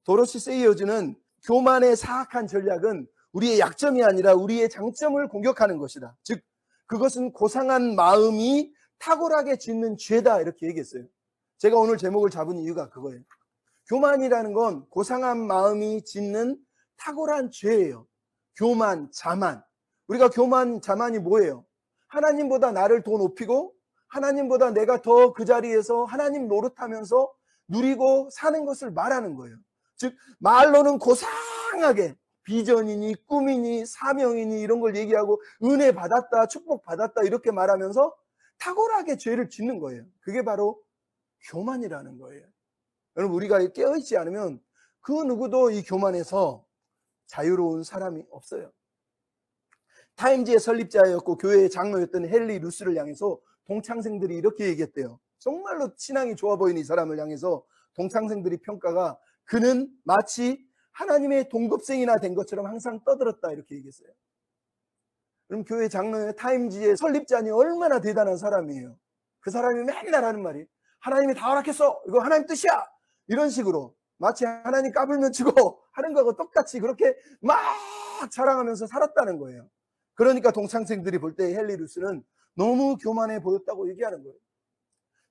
Speaker 1: 도로시 세이어즈는 교만의 사악한 전략은 우리의 약점이 아니라 우리의 장점을 공격하는 것이다. 즉 그것은 고상한 마음이 탁월하게 짓는 죄다 이렇게 얘기했어요. 제가 오늘 제목을 잡은 이유가 그거예요. 교만이라는 건 고상한 마음이 짓는 탁월한 죄예요. 교만, 자만. 우리가 교만, 자만이 뭐예요? 하나님보다 나를 더 높이고 하나님보다 내가 더 그 자리에서 하나님 노릇하면서 누리고 사는 것을 말하는 거예요. 즉 말로는 고상하게 비전이니 꿈이니 사명이니 이런 걸 얘기하고 은혜 받았다, 축복 받았다 이렇게 말하면서 탁월하게 죄를 짓는 거예요. 그게 바로 교만이라는 거예요. 여러분, 우리가 깨어있지 않으면 그 누구도 이 교만에서 자유로운 사람이 없어요. 타임즈의 설립자였고 교회의 장로였던 헨리 루스를 향해서 동창생들이 이렇게 얘기했대요. 정말로 신앙이 좋아 보이는 이 사람을 향해서 동창생들이 평가가 그는 마치 하나님의 동급생이나 된 것처럼 항상 떠들었다 이렇게 얘기했어요. 그럼 교회 장로의 타임지의 설립자니 얼마나 대단한 사람이에요. 그 사람이 맨날 하는 말이 하나님이 다 허락했어. 이거 하나님 뜻이야. 이런 식으로 마치 하나님 까불면 치고 하는 거하고 똑같이 그렇게 막 자랑하면서 살았다는 거예요. 그러니까 동창생들이 볼 때 헨리 루스는 너무 교만해 보였다고 얘기하는 거예요.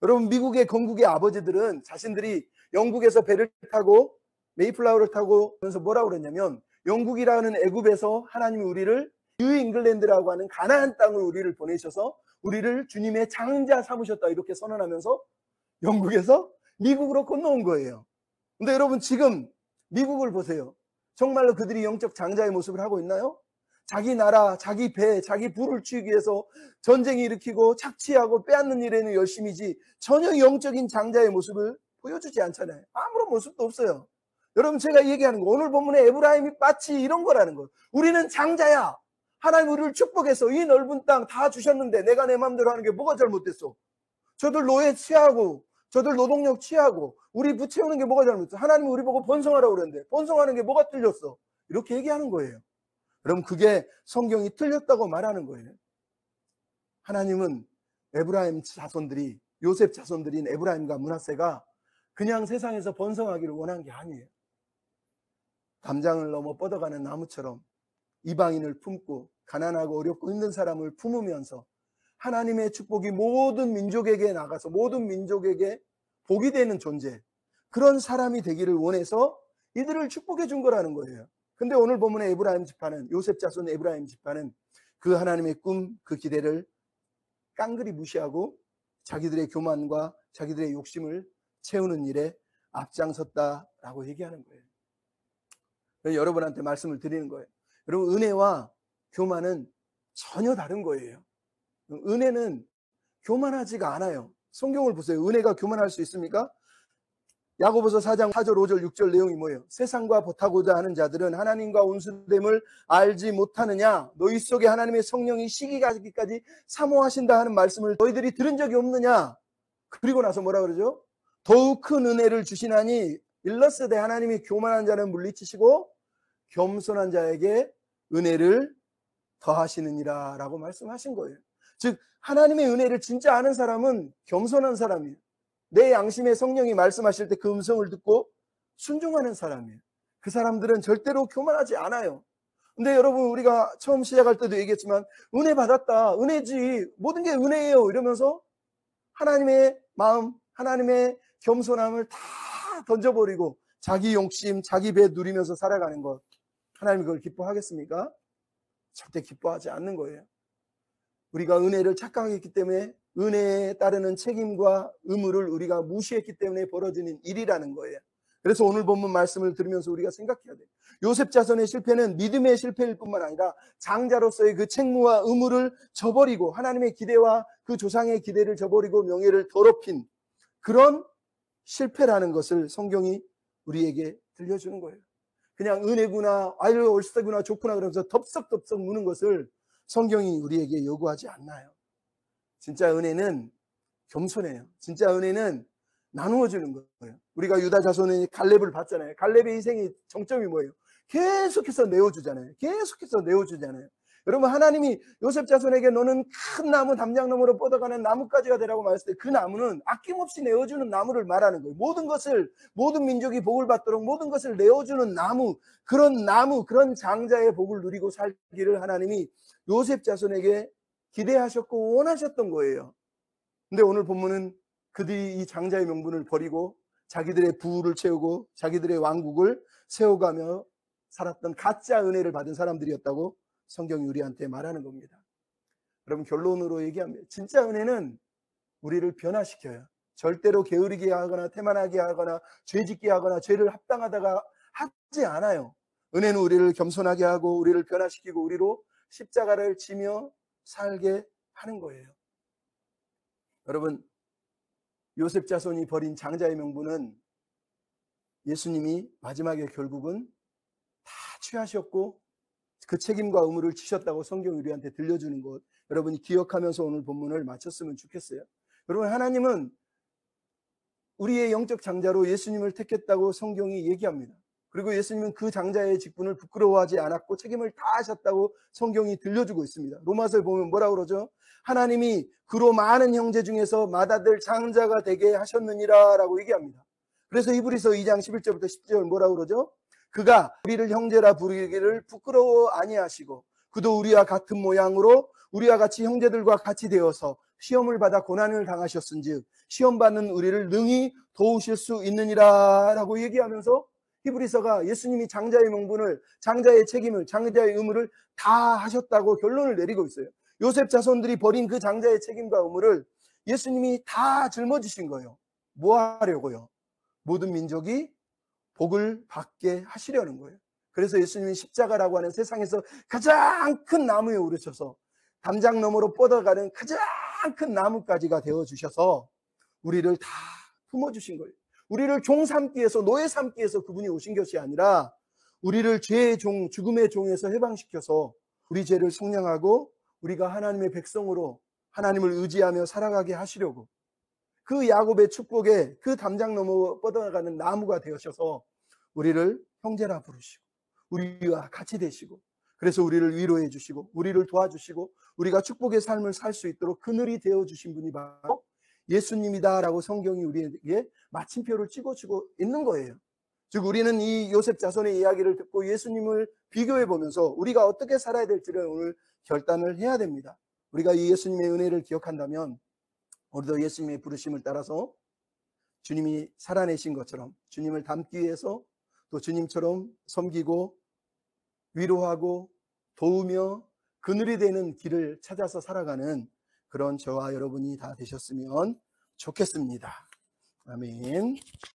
Speaker 1: 여러분, 미국의 건국의 아버지들은 자신들이 영국에서 배를 타고 메이플라워를 타고 그래서 뭐라고 그랬냐면 영국이라는 애굽에서 하나님이 우리를 뉴 잉글랜드라고 하는 가나안 땅을 우리를 보내셔서 우리를 주님의 장자 삼으셨다 이렇게 선언하면서 영국에서 미국으로 건너온 거예요. 근데 여러분, 지금 미국을 보세요. 정말로 그들이 영적 장자의 모습을 하고 있나요? 자기 나라, 자기 배, 자기 부를 치기 위해서 전쟁 일으키고 착취하고 빼앗는 일에는 열심이지 전혀 영적인 장자의 모습을 보여주지 않잖아요. 아무런 모습도 없어요. 여러분, 제가 얘기하는 거 오늘 본문에 에브라임이 마치 이런 거라는 거예요. 우리는 장자야. 하나님 우리를 축복해서 이 넓은 땅 다 주셨는데 내가 내 마음대로 하는 게 뭐가 잘못됐어? 저들 노예 취하고 저들 노동력 취하고 우리 부채우는 게 뭐가 잘못됐어? 하나님이 우리 보고 번성하라고 그랬는데 번성하는 게 뭐가 틀렸어? 이렇게 얘기하는 거예요. 그럼 그게 성경이 틀렸다고 말하는 거예요. 하나님은 에브라임 자손들이 요셉 자손들인 에브라임과 므낫세가 그냥 세상에서 번성하기를 원한 게 아니에요. 담장을 넘어 뻗어가는 나무처럼 이방인을 품고 가난하고 어렵고 힘든 사람을 품으면서 하나님의 축복이 모든 민족에게 나가서 모든 민족에게 복이 되는 존재, 그런 사람이 되기를 원해서 이들을 축복해 준 거라는 거예요. 근데 오늘 본문의 에브라임 지파는, 요셉 자손 에브라임 지파는 그 하나님의 꿈, 그 기대를 깡그리 무시하고 자기들의 교만과 자기들의 욕심을 채우는 일에 앞장섰다라고 얘기하는 거예요. 여러분한테 말씀을 드리는 거예요. 여러분, 은혜와 교만은 전혀 다른 거예요. 은혜는 교만하지가 않아요. 성경을 보세요. 은혜가 교만할 수 있습니까? 야고보서 4장 4절 5절 6절 내용이 뭐예요? 세상과 보타고자 하는 자들은 하나님과 온수됨을 알지 못하느냐? 너희 속에 하나님의 성령이 시기가기까지 사모하신다 하는 말씀을 너희들이 들은 적이 없느냐? 그리고 나서 뭐라 그러죠? 더욱 큰 은혜를 주시나니 일러스되 하나님이 교만한 자는 물리치시고 겸손한 자에게 은혜를 더하시느니라 라고 말씀하신 거예요. 즉 하나님의 은혜를 진짜 아는 사람은 겸손한 사람이에요. 내 양심의 성령이 말씀하실 때 그 음성을 듣고 순종하는 사람이에요. 그 사람들은 절대로 교만하지 않아요. 근데 여러분, 우리가 처음 시작할 때도 얘기했지만 은혜 받았다, 은혜지, 모든 게 은혜예요 이러면서 하나님의 마음, 하나님의 겸손함을 다 던져버리고 자기 욕심, 자기 배 누리면서 살아가는 것, 하나님이 그걸 기뻐하겠습니까? 절대 기뻐하지 않는 거예요. 우리가 은혜를 착각했기 때문에 은혜에 따르는 책임과 의무를 우리가 무시했기 때문에 벌어지는 일이라는 거예요. 그래서 오늘 본문 말씀을 들으면서 우리가 생각해야 돼요. 요셉 자손의 실패는 믿음의 실패일 뿐만 아니라 장자로서의 그 책무와 의무를 저버리고 하나님의 기대와 그 조상의 기대를 저버리고 명예를 더럽힌 그런 실패라는 것을 성경이 우리에게 들려주는 거예요. 그냥 은혜구나, 아유 옳시구나, 좋구나 그러면서 덥석덥석 무는 것을 성경이 우리에게 요구하지 않나요? 진짜 은혜는 겸손해요. 진짜 은혜는 나누어 주는 거예요. 우리가 유다 자손의 갈렙을 봤잖아요. 갈렙의 희생이 정점이 뭐예요? 계속해서 내어주잖아요. 계속해서 내어주잖아요. 여러분, 하나님이 요셉 자손에게 너는 큰 나무 담장나무로 뻗어가는 나무까지가 되라고 말했을 때 그 나무는 아낌없이 내어주는 나무를 말하는 거예요. 모든 것을, 모든 민족이 복을 받도록 모든 것을 내어주는 나무, 그런 장자의 복을 누리고 살기를 하나님이 요셉 자손에게 기대하셨고 원하셨던 거예요. 근데 오늘 본문은 그들이 이 장자의 명분을 버리고 자기들의 부를 채우고 자기들의 왕국을 세워가며 살았던 가짜 은혜를 받은 사람들이었다고 성경이 우리한테 말하는 겁니다. 여러분, 결론으로 얘기하면 진짜 은혜는 우리를 변화시켜요. 절대로 게으르게 하거나 태만하게 하거나 죄짓게 하거나 죄를 합당하다가 하지 않아요. 은혜는 우리를 겸손하게 하고 우리를 변화시키고 우리로 십자가를 지며 살게 하는 거예요. 여러분, 요셉 자손이 버린 장자의 명분은 예수님이 마지막에 결국은 다 취하셨고 그 책임과 의무를 지셨다고 성경이 우리한테 들려주는 것, 여러분이 기억하면서 오늘 본문을 마쳤으면 좋겠어요. 여러분, 하나님은 우리의 영적 장자로 예수님을 택했다고 성경이 얘기합니다. 그리고 예수님은 그 장자의 직분을 부끄러워하지 않았고 책임을 다 하셨다고 성경이 들려주고 있습니다. 로마서에 보면 뭐라고 그러죠? 하나님이 그로 많은 형제 중에서 맏아들 장자가 되게 하셨느니라 라고 얘기합니다. 그래서 히브리서 2장 11절부터 10절 뭐라고 그러죠? 그가 우리를 형제라 부르기를 부끄러워 아니하시고 그도 우리와 같은 모양으로 우리와 같이 형제들과 같이 되어서 시험을 받아 고난을 당하셨은즉 시험 받는 우리를 능히 도우실 수 있느니라 라고 얘기하면서 히브리서가 예수님이 장자의 명분을, 장자의 책임을, 장자의 의무를 다 하셨다고 결론을 내리고 있어요. 요셉 자손들이 버린 그 장자의 책임과 의무를 예수님이 다 짊어지신 거예요. 뭐 하려고요? 모든 민족이 복을 받게 하시려는 거예요. 그래서 예수님이 십자가라고 하는 세상에서 가장 큰 나무에 오르셔서 담장 너머로 뻗어가는 가장 큰 나무까지가 되어주셔서 우리를 다 품어주신 거예요. 우리를 종 삼기 위해서, 노예 삼기 위해서 그분이 오신 것이 아니라 우리를 죄의 종, 죽음의 종에서 해방시켜서 우리 죄를 속량하고 우리가 하나님의 백성으로 하나님을 의지하며 살아가게 하시려고 그 야곱의 축복에 그 담장 너머 뻗어가는 나무가 되어셔서 우리를 형제라 부르시고 우리와 같이 되시고 그래서 우리를 위로해 주시고 우리를 도와주시고 우리가 축복의 삶을 살 수 있도록 그늘이 되어주신 분이 바로 예수님이다라고 성경이 우리에게 마침표를 찍어주고 있는 거예요. 즉 우리는 이 요셉 자손의 이야기를 듣고 예수님을 비교해 보면서 우리가 어떻게 살아야 될지를 오늘 결단을 해야 됩니다. 우리가 이 예수님의 은혜를 기억한다면 우리도 예수님의 부르심을 따라서 주님이 살아내신 것처럼 주님을 닮기 위해서 또 주님처럼 섬기고 위로하고 도우며 그늘이 되는 길을 찾아서 살아가는 그런 저와 여러분이 다 되셨으면 좋겠습니다. 아멘.